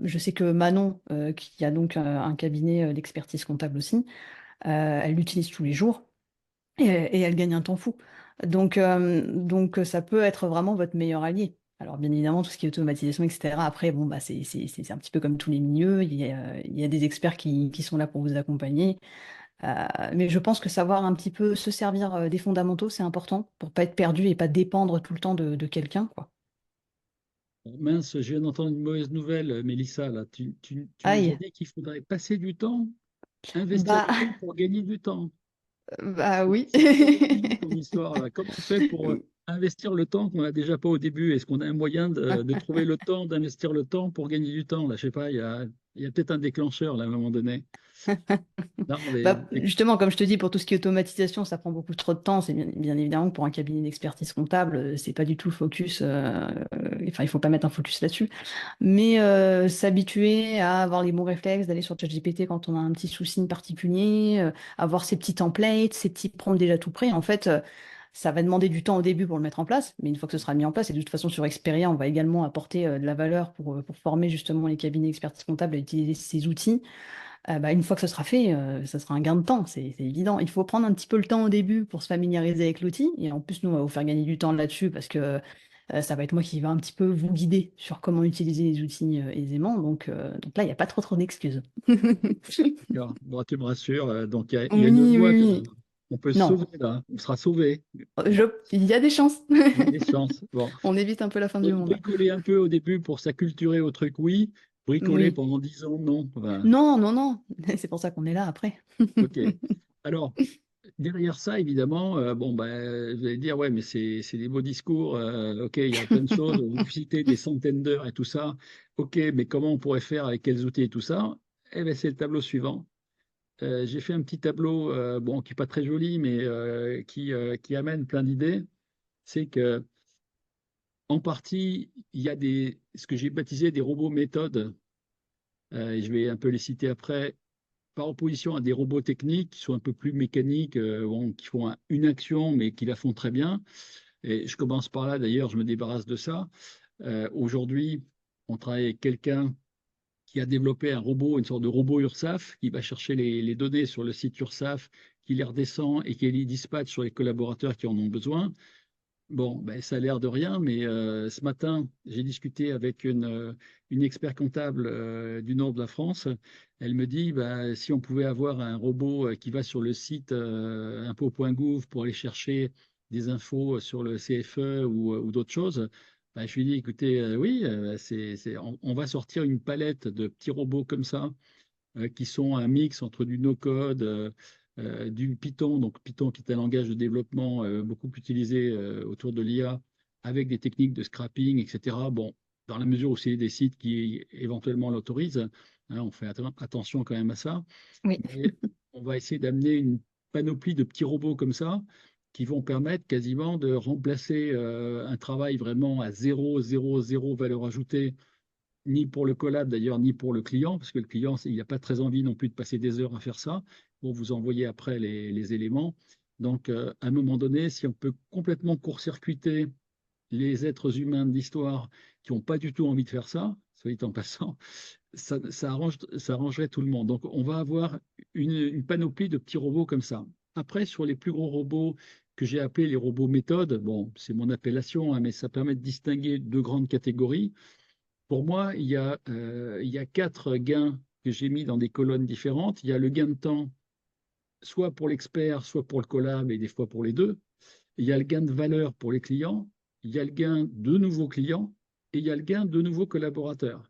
je sais que Manon, qui a donc un cabinet d'expertise comptable aussi, elle l'utilise tous les jours et elle gagne un temps fou. Donc ça peut être vraiment votre meilleur allié. Alors, bien évidemment, tout ce qui est automatisation, etc. Après, bon, bah, c'est un petit peu comme tous les milieux. Il y a des experts qui sont là pour vous accompagner. Mais je pense que savoir un petit peu se servir des fondamentaux, c'est important pour pas être perdu et pas dépendre tout le temps de quelqu'un, quoi. Bon, mince, je viens d'entendre une mauvaise nouvelle, Mélissa, là. Tu nous as Aïe. dit qu'il faudrait passer du temps, investir Bah, du temps pour gagner du temps. bah oui. C'est très ambigu ton histoire, là. Comment on fait pour investir le temps qu'on n'a déjà pas au début? Est-ce qu'on a un moyen de trouver le temps, d'investir le temps pour gagner du temps? Là, je sais pas, il y a peut-être un déclencheur là, à un moment donné. Non, mais Bah, justement, comme je te dis, pour tout ce qui est automatisation, ça prend beaucoup trop de temps. C'est bien évidemment que pour un cabinet d'expertise comptable, c'est pas du tout le focus. Enfin, il faut pas mettre un focus là-dessus. Mais s'habituer à avoir les bons réflexes, d'aller sur ChatGPT quand on a un petit souci particulier, avoir ses petits templates, ses petits prompts déjà tout prêts. En fait, ça va demander du temps au début pour le mettre en place, mais une fois que ce sera mis en place, et de toute façon sur Experia, on va également apporter de la valeur pour former justement les cabinets d'expertise comptable à utiliser ces outils. Bah, une fois que ce sera fait, ça sera un gain de temps, c'est évident. Il faut prendre un petit peu le temps au début pour se familiariser avec l'outil. Et en plus, nous, on va vous faire gagner du temps là-dessus parce que ça va être moi qui va un petit peu vous guider sur comment utiliser les outils aisément. Donc là, il n'y a pas trop d'excuses. d'accord. Bon, tu me rassures. Donc, il y a une Oui, loi, oui, oui. on peut se Non, sauver là. On sera sauvé. il y a des chances. Il y a des chances. Bon, On évite un peu la fin du monde. bricoler un peu au début pour s'acculturer au truc, oui. Bricoler Oui. pendant 10 ans, non. Enfin, Non, non, non. C'est pour ça qu'on est là après. ok. Alors, derrière ça, évidemment, bon, ben, vous allez dire, ouais, mais c'est des beaux discours. Ok, il y a plein de choses. Vous citez des centaines d'heures et tout ça. Ok, mais comment on pourrait faire avec quels outils et tout ça? Eh bien, c'est le tableau suivant. J'ai fait un petit tableau, bon, qui n'est pas très joli, mais qui amène plein d'idées. C'est que en partie, il y a ce que j'ai baptisé des robots méthodes. Et je vais un peu les citer après, par opposition à des robots techniques qui sont un peu plus mécaniques, bon, qui font une action, mais qui la font très bien. Et je commence par là, d'ailleurs, je me débarrasse de ça. Aujourd'hui, on travaille avec quelqu'un qui a développé un robot, une sorte de robot URSAF, qui va chercher les données sur le site URSAF, qui les redescend et qui les dispatche sur les collaborateurs qui en ont besoin. Bon, ben, ça a l'air de rien, mais ce matin, j'ai discuté avec une expert comptable du nord de la France. Elle me dit, ben, si on pouvait avoir un robot qui va sur le site impôts.gouv pour aller chercher des infos sur le CFE ou d'autres choses, ben, je lui ai dit, écoutez, oui, on va sortir une palette de petits robots comme ça qui sont un mix entre du no-code, du Python, donc Python qui est un langage de développement beaucoup utilisé autour de l'IA, avec des techniques de scrapping, etc. Bon, dans la mesure où c'est des sites qui éventuellement l'autorisent, hein, on fait attention quand même à ça, Oui. mais on va essayer d'amener une panoplie de petits robots comme ça qui vont permettre quasiment de remplacer un travail vraiment à zéro, zéro, zéro valeur ajoutée ni pour le collab d'ailleurs, ni pour le client, parce que le client, il n'a pas très envie non plus de passer des heures à faire ça, pour vous envoyer après les éléments. Donc, à un moment donné, si on peut complètement court-circuiter les êtres humains de l'histoire qui n'ont pas du tout envie de faire ça, soit dit en passant, ça arrangerait tout le monde. Donc, on va avoir une panoplie de petits robots comme ça. Après, sur les plus gros robots que j'ai appelés les robots méthodes, bon, c'est mon appellation, hein, mais ça permet de distinguer deux grandes catégories. Pour moi, il y a quatre gains que j'ai mis dans des colonnes différentes. Il y a le gain de temps, soit pour l'expert, soit pour le collab, et des fois pour les deux. Il y a le gain de valeur pour les clients. Il y a le gain de nouveaux clients. Et il y a le gain de nouveaux collaborateurs.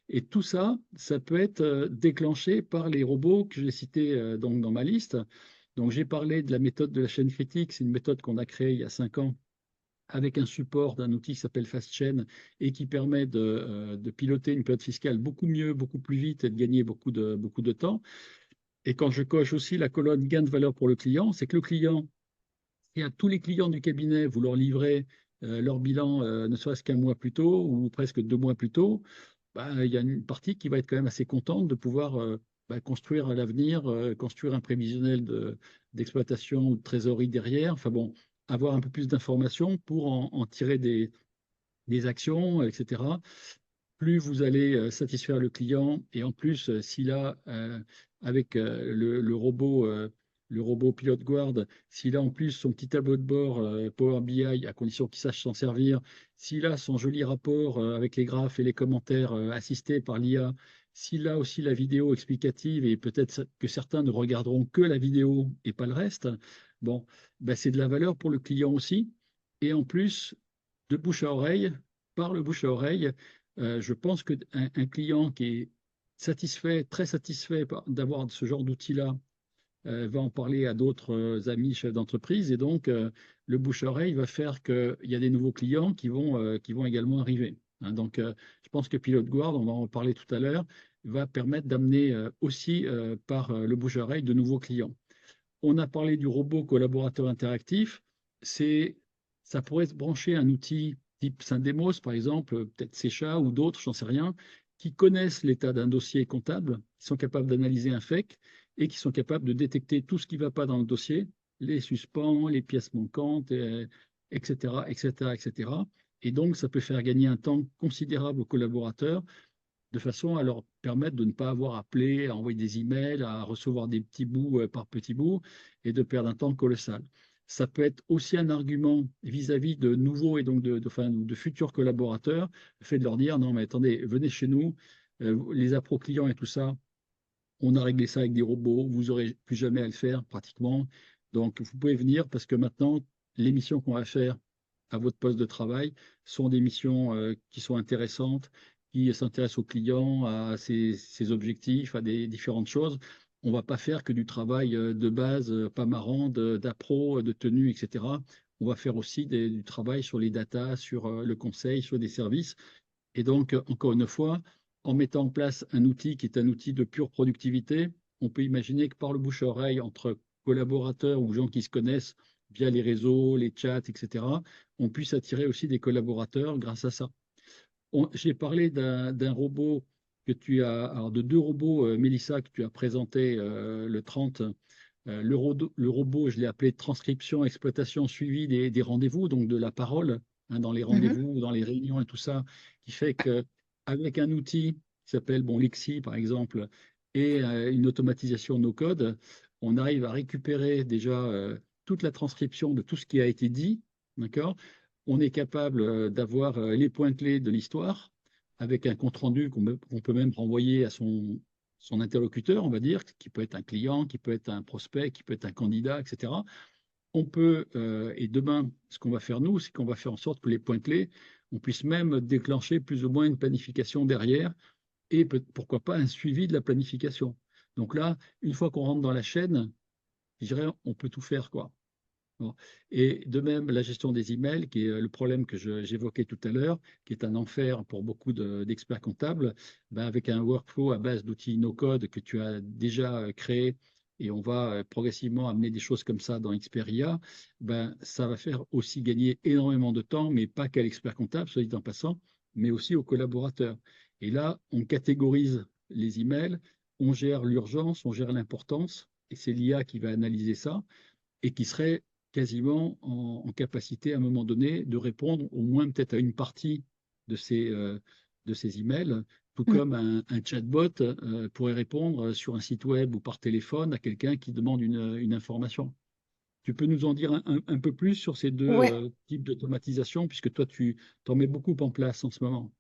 Et tout ça, ça peut être déclenché par les robots que j'ai cités donc dans ma liste. Donc j'ai parlé de la méthode de la chaîne critique. C'est une méthode qu'on a créée il y a 5 ans avec un support d'un outil qui s'appelle FastChain et qui permet de piloter une période fiscale beaucoup mieux, beaucoup plus vite et de gagner beaucoup de temps. Et quand je coche aussi la colonne gain de valeur pour le client, c'est que le client, et à tous les clients du cabinet, vous leur livrez leur bilan ne serait-ce qu'un mois plus tôt ou presque 2 mois plus tôt, bah, il y a une partie qui va être quand même assez contente de pouvoir bah, construire à l'avenir, construire un prévisionnel d'exploitation ou de trésorerie derrière. Enfin bon, avoir un peu plus d'informations pour en tirer des actions, etc. Plus vous allez satisfaire le client et en plus, s'il a avec le robot le robot Pilote Guard, s'il a en plus son petit tableau de bord Power BI, à condition qu'il sache s'en servir, s'il a son joli rapport avec les graphes et les commentaires assistés par l'IA, s'il a aussi la vidéo explicative, et peut-être que certains ne regarderont que la vidéo et pas le reste, bon, ben c'est de la valeur pour le client aussi. Et en plus, de bouche à oreille, par le bouche à oreille, je pense qu'un un client qui est satisfait, très satisfait d'avoir ce genre d'outil-là, va en parler à d'autres amis chefs d'entreprise. Et donc, le bouche-oreille va faire qu'il y a des nouveaux clients qui vont également arriver. Hein. Donc, je pense que Pilot Guard, on va en parler tout à l'heure, va permettre d'amener aussi par le bouche-oreille de nouveaux clients. On a parlé du robot collaborateur interactif. C'est, ça pourrait se brancher un outil type Syndemos, par exemple, peut-être Secha ou d'autres, j'en sais rien, qui connaissent l'état d'un dossier comptable, qui sont capables d'analyser un FEC et qui sont capables de détecter tout ce qui ne va pas dans le dossier, les suspens, les pièces manquantes, etc., etc., etc. Et donc, ça peut faire gagner un temps considérable aux collaborateurs de façon à leur permettre de ne pas avoir à appeler, à envoyer des emails, à recevoir des petits bouts par petits bouts et de perdre un temps colossal. Ça peut être aussi un argument vis-à-vis de nouveaux et donc enfin, de futurs collaborateurs, le fait de leur dire, non mais attendez, venez chez nous, les appros clients et tout ça, on a réglé ça avec des robots, vous n'aurez plus jamais à le faire pratiquement. Donc vous pouvez venir parce que maintenant, les missions qu'on va faire à votre poste de travail sont des missions qui sont intéressantes, qui s'intéressent aux clients, à ses objectifs, à des différentes choses. On ne va pas faire que du travail de base, pas marrant, d'appro, de tenue, etc. On va faire aussi du travail sur les datas, sur le conseil, sur des services. Et donc, encore une fois, en mettant en place un outil qui est un outil de pure productivité, on peut imaginer que par le bouche-à-oreille entre collaborateurs ou gens qui se connaissent via les réseaux, les chats, etc., on puisse attirer aussi des collaborateurs grâce à ça. J'ai parlé d'un robot que tu as, alors de deux robots, Mélissa, que tu as présenté le 30. Le robot, je l'ai appelé transcription, exploitation, suivi des rendez-vous, donc de la parole, hein, dans les Mhm. rendez-vous, dans les réunions et tout ça, qui fait qu'avec un outil qui s'appelle bon, Lexi, par exemple, et une automatisation no-code, on arrive à récupérer déjà toute la transcription de tout ce qui a été dit, d'accord? On est capable d'avoir les points clés de l'histoire avec un compte-rendu qu'on peut même renvoyer à son interlocuteur, on va dire, qui peut être un client, qui peut être un prospect, qui peut être un candidat, etc. On peut, et demain, ce qu'on va faire nous, c'est qu'on va faire en sorte que les points clés, on puisse même déclencher plus ou moins une planification derrière et pourquoi pas un suivi de la planification. Donc là, une fois qu'on rentre dans la chaîne, je dirais, on peut tout faire, quoi. Bon. Et de même, la gestion des emails, qui est le problème que j'évoquais tout à l'heure, qui est un enfer pour beaucoup d'experts comptables, ben avec un workflow à base d'outils no-code que tu as déjà créé, et on va progressivement amener des choses comme ça dans Xperia, ben, ça va faire aussi gagner énormément de temps, mais pas qu'à l'expert comptable, soit dit en passant, mais aussi aux collaborateurs. Et là, on catégorise les emails, on gère l'urgence, on gère l'importance, et c'est l'IA qui va analyser ça et qui serait quasiment en capacité à un moment donné de répondre au moins peut-être à une partie de ces emails, tout Mm. comme un chatbot pourrait répondre sur un site web ou par téléphone à quelqu'un qui demande une information. Tu peux nous en dire un peu plus sur ces deux Ouais, types d'automatisation, puisque toi, tu t'en mets beaucoup en place en ce moment.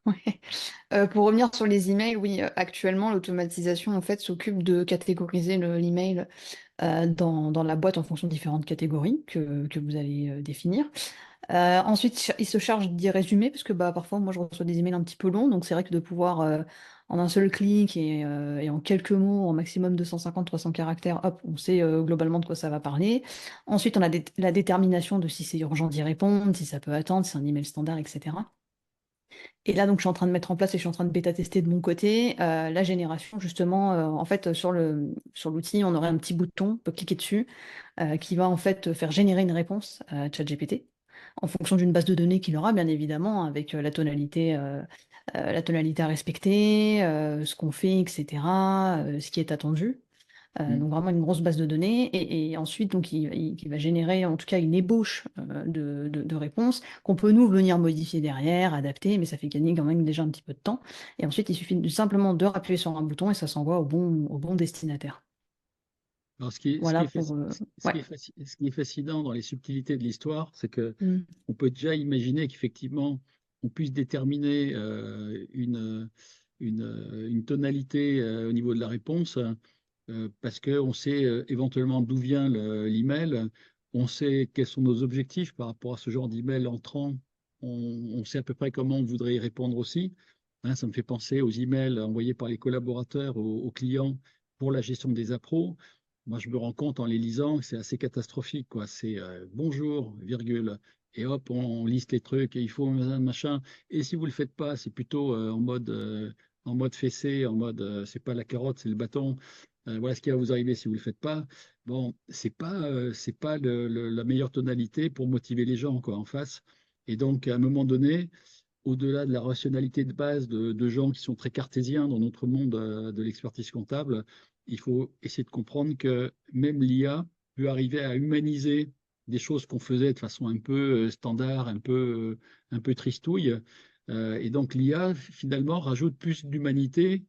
ouais. Pour revenir sur les emails, oui, actuellement, l'automatisation en fait s'occupe de catégoriser l'email dans la boîte en fonction de différentes catégories que vous allez définir. Ensuite, il se charge d'y résumer, parce que bah, parfois, moi, je reçois des emails un petit peu longs, donc c'est vrai que de pouvoir, en un seul clic et en quelques mots, en maximum 250-300 caractères, hop, on sait globalement de quoi ça va parler. Ensuite, on a la détermination de si c'est urgent d'y répondre, si ça peut attendre, si c'est un email standard, etc. Et là, donc, je suis en train de mettre en place et je suis en train de bêta-tester de mon côté la génération, justement, en fait, sur l'outil, on aurait un petit bouton, on peut cliquer dessus, qui va en fait faire générer une réponse à ChatGPT en fonction d'une base de données qu'il aura, bien évidemment, avec la tonalité à respecter, ce qu'on fait, etc., ce qui est attendu. Mm. Donc vraiment une grosse base de données. Et ensuite, donc, il va générer en tout cas une ébauche de réponses qu'on peut nous venir modifier derrière, adapter, mais ça fait gagner quand même déjà un petit peu de temps. Et ensuite, il suffit simplement de appuyer sur un bouton et ça s'envoie au bon destinataire. Alors, ce qui est, ce qui Voilà est, pour... ce ouais. qui est ce qui est fascinant dans les subtilités de l'histoire, c'est que Mm. on peut déjà imaginer qu'effectivement, on puisse déterminer une tonalité au niveau de la réponse, parce qu'on sait éventuellement d'où vient l'email, on sait quels sont nos objectifs par rapport à ce genre d'email entrant, on sait à peu près comment on voudrait y répondre aussi. Hein, ça me fait penser aux emails envoyés par les collaborateurs aux clients pour la gestion des appros. Moi, je me rends compte en les lisant que c'est assez catastrophique, quoi. C'est bonjour, virgule, et hop, on liste les trucs, et il faut un machin. Et si vous le faites pas, c'est plutôt en mode fessé, en mode c'est pas la carotte, c'est le bâton. Voilà ce qui va vous arriver si vous le faites pas. Bon, c'est pas la meilleure tonalité pour motiver les gens, quoi, en face. Et donc, à un moment donné, au-delà de la rationalité de base de gens qui sont très cartésiens dans notre monde de l'expertise comptable, il faut essayer de comprendre que même l'IA peut arriver à humaniser des choses qu'on faisait de façon un peu standard, un peu tristouille. Et donc l'IA, finalement, rajoute plus d'humanité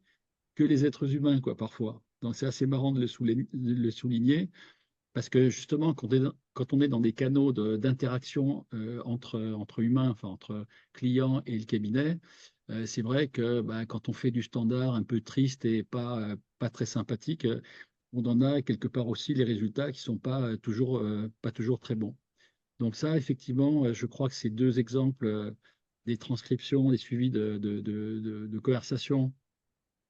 que les êtres humains, quoi, parfois. Donc c'est assez marrant de le souligner. Parce que justement, quand on est dans des canaux d'interaction entre humains, enfin entre clients et le cabinet, c'est vrai que ben, quand on fait du standard un peu triste et pas très sympathique, on en a quelque part aussi les résultats qui ne sont pas toujours très bons. Donc ça, effectivement, je crois que ces deux exemples, des transcriptions, des suivis de conversations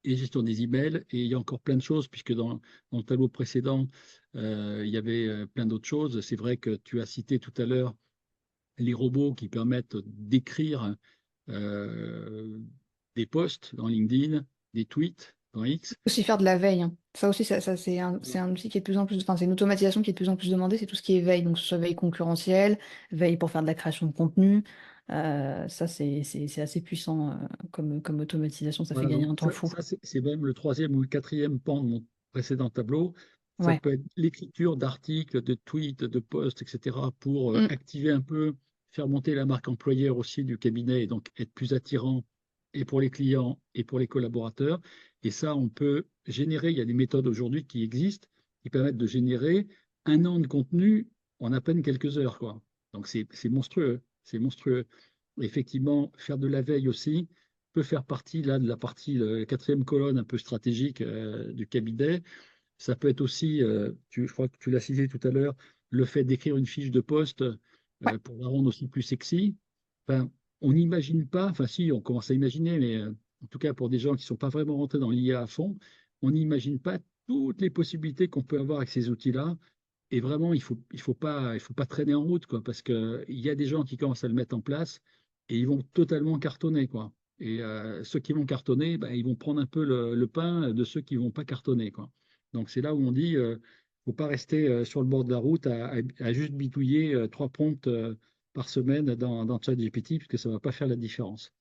et gestion des emails. Et il y a encore plein de choses, puisque dans le tableau précédent, il y avait plein d'autres choses. C'est vrai que tu as cité tout à l'heure les robots qui permettent d'écrire euh, des posts dans LinkedIn, des tweets dans X. Aussi faire de la veille, hein. Ça aussi, c'est un outil qui est de plus en plus, enfin, c'est une automatisation qui est de plus en plus demandée, c'est tout ce qui est veille, donc que ce soit veille concurrentielle, veille pour faire de la création de contenu. Ça, c'est assez puissant comme automatisation, ça fait Voilà, gagner donc un temps fou. c'est même le troisième ou le quatrième pan de mon précédent tableau. Ça Ouais. peut être l'écriture d'articles, de tweets, de posts, etc., pour Mm. activer un peu, faire monter la marque employeur aussi du cabinet et donc être plus attirant et pour les clients et pour les collaborateurs. Et ça, on peut générer, il y a des méthodes aujourd'hui qui existent qui permettent de générer un an de contenu en à peine quelques heures, quoi. Donc c'est monstrueux, c'est monstrueux. Effectivement, faire de la veille aussi peut faire partie là de la partie quatrième colonne un peu stratégique du cabinet. Ça peut être aussi, je crois que tu l'as cité tout à l'heure, le fait d'écrire une fiche de poste Ouais. pour la rendre aussi plus sexy. Enfin, on n'imagine pas, enfin si, on commence à imaginer, mais en tout cas pour des gens qui ne sont pas vraiment rentrés dans l'IA à fond, on n'imagine pas toutes les possibilités qu'on peut avoir avec ces outils-là. Et vraiment, il faut pas traîner en route, quoi, parce qu'il y a des gens qui commencent à le mettre en place et ils vont totalement cartonner, quoi. Et ceux qui vont cartonner, ben, ils vont prendre un peu le pain de ceux qui vont pas cartonner, quoi. Donc c'est là où on dit, faut pas rester sur le bord de la route à juste bitouiller trois prompts par semaine dans ChatGPT, puisque ça va pas faire la différence.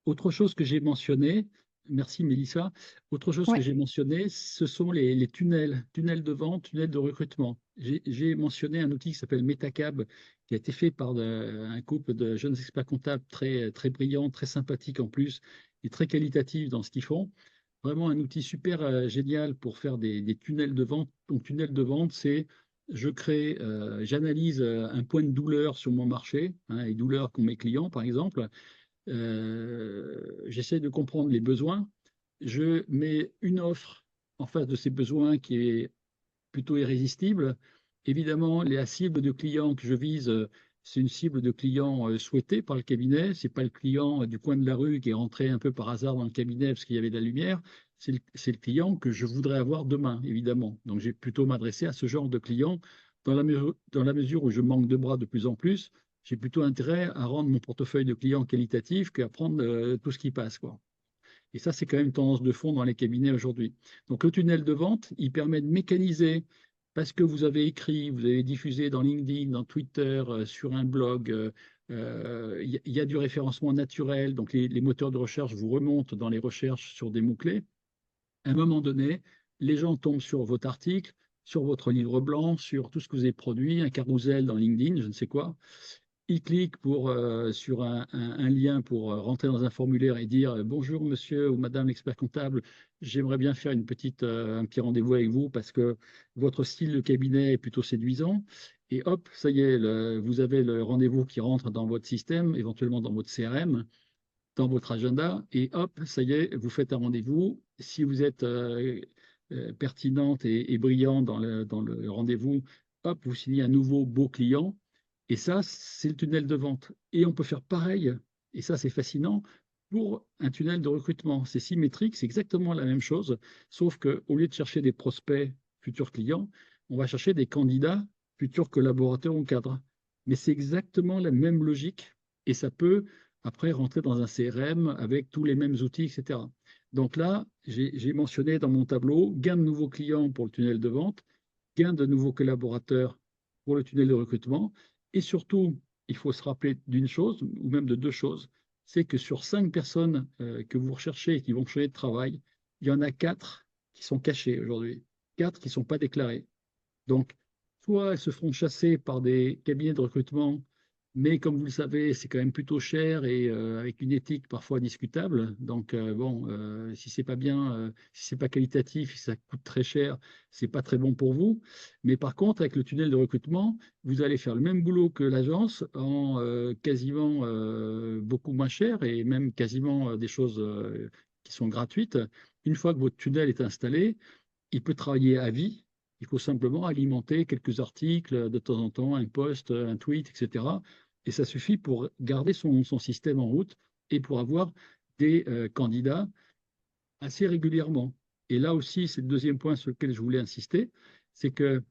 Autre chose que j'ai mentionné, merci Mélissa, autre chose que Ouais. j'ai mentionné, ce sont les tunnels, tunnels de vente, tunnels de recrutement. J'ai mentionné un outil qui s'appelle Metacab, qui a été fait par un couple de jeunes experts comptables très brillants, très sympathiques en plus, et très qualitatifs dans ce qu'ils font. Vraiment un outil super génial pour faire des tunnels de vente. Donc, tunnel de vente, c'est j'analyse un point de douleur sur mon marché, hein, les douleurs qu'ont mes clients, par exemple. J'essaie de comprendre les besoins, je mets une offre en face de ces besoins qui est plutôt irrésistible. Évidemment, la cible de clients que je vise, c'est une cible de clients souhaités par le cabinet. C'est pas le client du coin de la rue qui est rentré un peu par hasard dans le cabinet parce qu'il y avait de la lumière. C'est le client que je voudrais avoir demain, évidemment. Donc, j'ai plutôt m'adresser à ce genre de client dans la mesure où je manque de bras de plus en plus. J'ai plutôt intérêt à rendre mon portefeuille de clients qualitatif qu'à prendre tout ce qui passe, quoi. Et ça, c'est quand même une tendance de fond dans les cabinets aujourd'hui. Donc, le tunnel de vente, il permet de mécaniser, parce que vous avez écrit, vous avez diffusé dans LinkedIn, dans Twitter, sur un blog, il y a du référencement naturel, donc les moteurs de recherche vous remontent dans les recherches sur des mots-clés. À un moment donné, les gens tombent sur votre article, sur votre livre blanc, sur tout ce que vous avez produit, un carrousel dans LinkedIn, je ne sais quoi. il clique sur un lien pour rentrer dans un formulaire et dire bonjour monsieur ou madame l'expert comptable, j'aimerais bien faire un petit rendez-vous avec vous parce que votre style de cabinet est plutôt séduisant. Et hop, ça y est, vous avez le rendez-vous qui rentre dans votre système, éventuellement dans votre CRM, dans votre agenda, et hop, ça y est, vous faites un rendez-vous. Si vous êtes pertinente et brillant dans le rendez-vous, hop, vous signez un nouveau beau client. Et ça, c'est le tunnel de vente. Et on peut faire pareil, et ça, c'est fascinant, pour un tunnel de recrutement. C'est symétrique, c'est exactement la même chose, sauf qu'au lieu de chercher des prospects futurs clients, on va chercher des candidats futurs collaborateurs ou cadres. Mais c'est exactement la même logique, et ça peut après rentrer dans un CRM avec tous les mêmes outils, etc. Donc là, j'ai mentionné dans mon tableau gain de nouveaux clients pour le tunnel de vente, gain de nouveaux collaborateurs pour le tunnel de recrutement. Et surtout, il faut se rappeler d'une chose, ou même de deux choses, c'est que sur 5 personnes que vous recherchez et qui vont changer de travail, il y en a 4 qui sont cachées aujourd'hui, 4 qui ne sont pas déclarées. Donc, soit elles se feront chasser par des cabinets de recrutement, mais comme vous le savez, c'est quand même plutôt cher et avec une éthique parfois discutable. Donc, bon, si c'est pas bien, si c'est pas qualitatif, si ça coûte très cher, c'est pas très bon pour vous. Mais par contre, avec le tunnel de recrutement, vous allez faire le même boulot que l'agence en quasiment beaucoup moins cher et même quasiment des choses qui sont gratuites. Une fois que votre tunnel est installé, il peut travailler à vie. Il faut simplement alimenter quelques articles de temps en temps, un post, un tweet, etc. Et ça suffit pour garder son système en route et pour avoir des candidats assez régulièrement. Et là aussi, c'est le deuxième point sur lequel je voulais insister, c'est que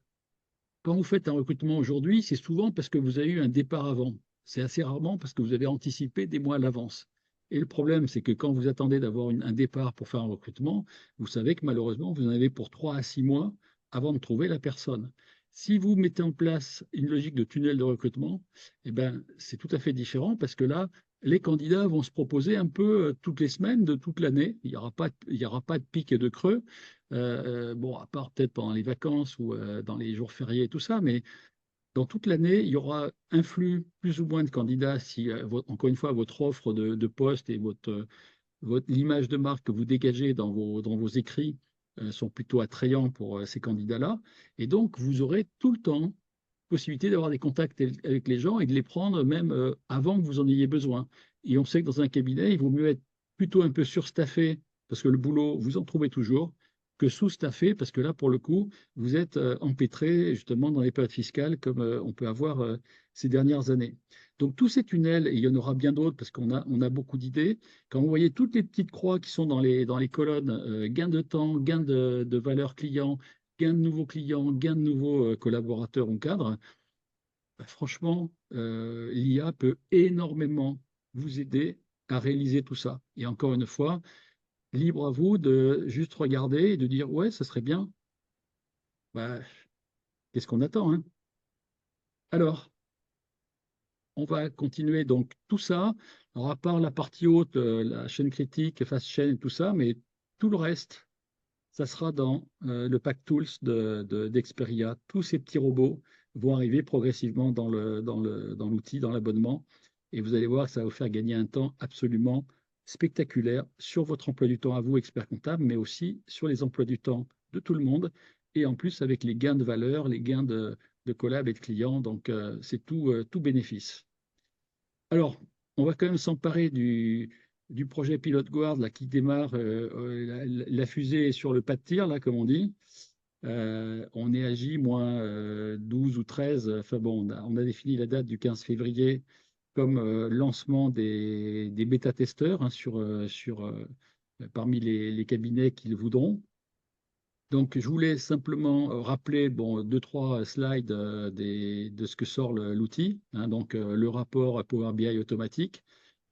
quand vous faites un recrutement aujourd'hui, c'est souvent parce que vous avez eu un départ avant. C'est assez rarement parce que vous avez anticipé des mois à l'avance. Et le problème, c'est que quand vous attendez d'avoir un départ pour faire un recrutement, vous savez que malheureusement, vous en avez pour 3 à 6 mois avant de trouver la personne. Si vous mettez en place une logique de tunnel de recrutement, eh ben, c'est tout à fait différent parce que là, les candidats vont se proposer un peu toutes les semaines de toute l'année. Il y aura pas de pic et de creux. Bon, à part peut-être pendant les vacances ou dans les jours fériés et tout ça, mais dans toute l'année, il y aura un flux plus ou moins de candidats si, encore une fois, votre offre de poste et l'image de marque que vous dégagez dans vos écrits sont plutôt attrayants pour ces candidats-là. Et donc, vous aurez tout le temps possibilité d'avoir des contacts avec les gens et de les prendre même avant que vous en ayez besoin. Et on sait que dans un cabinet, il vaut mieux être plutôt un peu surstaffé parce que le boulot, vous en trouvez toujours, que sous-staffé parce que là, pour le coup, vous êtes empêtré justement dans les périodes fiscales comme on peut avoir ces dernières années. Donc tous ces tunnels, et il y en aura bien d'autres parce on a beaucoup d'idées, quand vous voyez toutes les petites croix qui sont dans les colonnes, gain de temps, gain de valeur client, gain de nouveaux clients, gain de nouveaux collaborateurs ou cadres, bah, franchement, l'IA peut énormément vous aider à réaliser tout ça. Et encore une fois, libre à vous de juste regarder et de dire, ouais, ça serait bien. Bah, qu'est-ce qu'on attend, hein? Alors, on va continuer donc tout ça. Alors, à part la partie haute, la chaîne critique, fast chain et tout ça, mais tout le reste, ça sera dans le pack tools d'Experia. Tous ces petits robots vont arriver progressivement dans l'outil, dans l'abonnement. Et vous allez voir que ça va vous faire gagner un temps absolument spectaculaire sur votre emploi du temps à vous, expert comptable, mais aussi sur les emplois du temps de tout le monde. Et en plus, avec les gains de valeur, les gains de collab et de clients. Donc, c'est tout bénéfice. Alors, on va quand même s'emparer du projet Pilot Guard là, qui démarre. La fusée est sur le pas de tir, là, comme on dit. On est à J-12 ou 13. Enfin bon, on a défini la date du 15 février comme lancement des bêta-testeurs hein, parmi les cabinets qui le voudront. Donc, je voulais simplement rappeler bon, deux, trois slides de ce que sort l'outil. Hein, donc, le rapport Power BI automatique,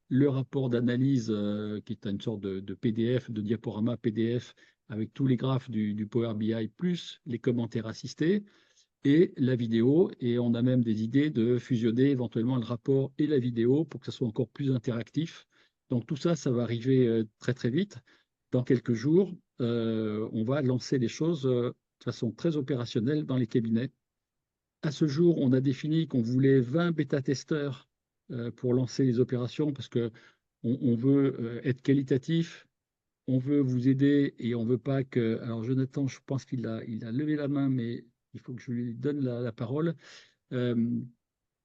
le rapport d'analyse qui est une sorte de PDF, de diaporama PDF avec tous les graphes du Power BI plus les commentaires assistés et la vidéo. Et on a même des idées de fusionner éventuellement le rapport et la vidéo pour que ça soit encore plus interactif. Donc tout ça, ça va arriver très très vite. Dans quelques jours, on va lancer les choses de façon très opérationnelle dans les cabinets. À ce jour, on a défini qu'on voulait 20 bêta-testeurs pour lancer les opérations parce que on veut être qualitatif, on veut vous aider et on veut pas que. Alors Jonathan, je pense qu'il a levé la main, mais il faut que je lui donne la parole. Euh,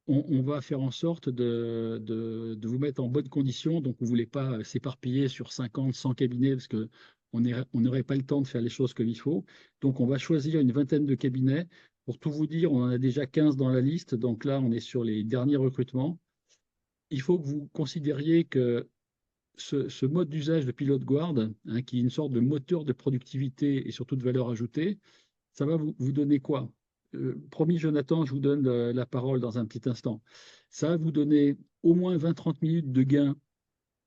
on va faire en sorte de vous mettre en bonne condition. Donc, vous ne voulez pas s'éparpiller sur 50, 100 cabinets parce que on n'aurait pas le temps de faire les choses comme il faut. Donc, on va choisir une vingtaine de cabinets. Pour tout vous dire, on en a déjà 15 dans la liste. Donc là, on est sur les derniers recrutements. Il faut que vous considériez que ce mode d'usage de Pilote Guard, hein, qui est une sorte de moteur de productivité et surtout de valeur ajoutée, ça va vous donner quoi? Promis, Jonathan, je vous donne la parole dans un petit instant. Ça va vous donner au moins 20-30 minutes de gain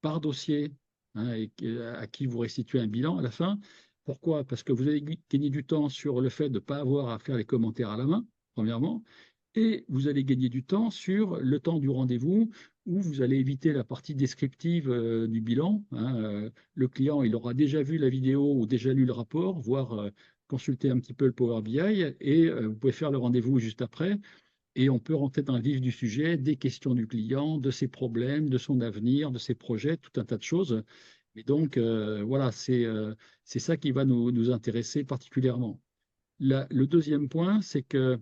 par dossier, hein, à qui vous restituez un bilan à la fin. Pourquoi? Parce que vous allez gagner du temps sur le fait de ne pas avoir à faire les commentaires à la main, premièrement, et vous allez gagner du temps sur le temps du rendez-vous où vous allez éviter la partie descriptive du bilan, hein. Le client, il aura déjà vu la vidéo ou déjà lu le rapport, voire consulter un petit peu le Power BI, et vous pouvez faire le rendez-vous juste après. Et on peut rentrer dans le vif du sujet, des questions du client, de ses problèmes, de son avenir, de ses projets, tout un tas de choses. Et donc, voilà, c'est ça qui va nous intéresser particulièrement. Le deuxième point, c'est que,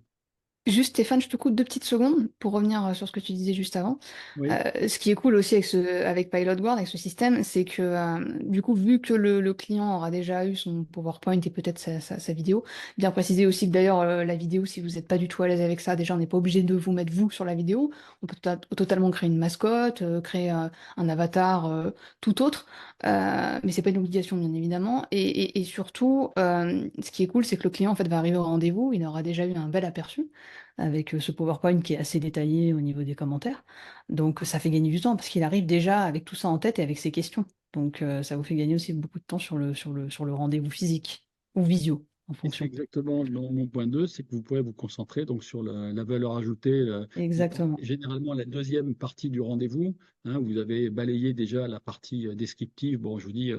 Juste Stéphane, je te coupe 2 petites secondes pour revenir sur ce que tu disais juste avant. oui, Ce qui est cool aussi avec Pilot Guard, avec ce système, c'est que du coup, vu que le client aura déjà eu son PowerPoint et peut-être sa vidéo, bien préciser aussi que d'ailleurs la vidéo, si vous n'êtes pas du tout à l'aise avec ça, déjà on n'est pas obligé de vous mettre vous sur la vidéo. On peut totalement créer une mascotte, créer un avatar tout autre, mais c'est pas une obligation bien évidemment. Et surtout, ce qui est cool, c'est que le client en fait va arriver au rendez-vous, il aura déjà eu un bel aperçu avec ce PowerPoint qui est assez détaillé au niveau des commentaires. Donc ça fait gagner du temps parce qu'il arrive déjà avec tout ça en tête et avec ses questions. Donc ça vous fait gagner aussi beaucoup de temps sur le rendez-vous physique ou visio en et c'est fonction. exactement mon point 2, c'est que vous pourrez vous concentrer donc sur la valeur ajoutée. Exactement. Généralement, la deuxième partie du rendez-vous, hein, vous avez balayé déjà la partie descriptive. Bon, je vous dis,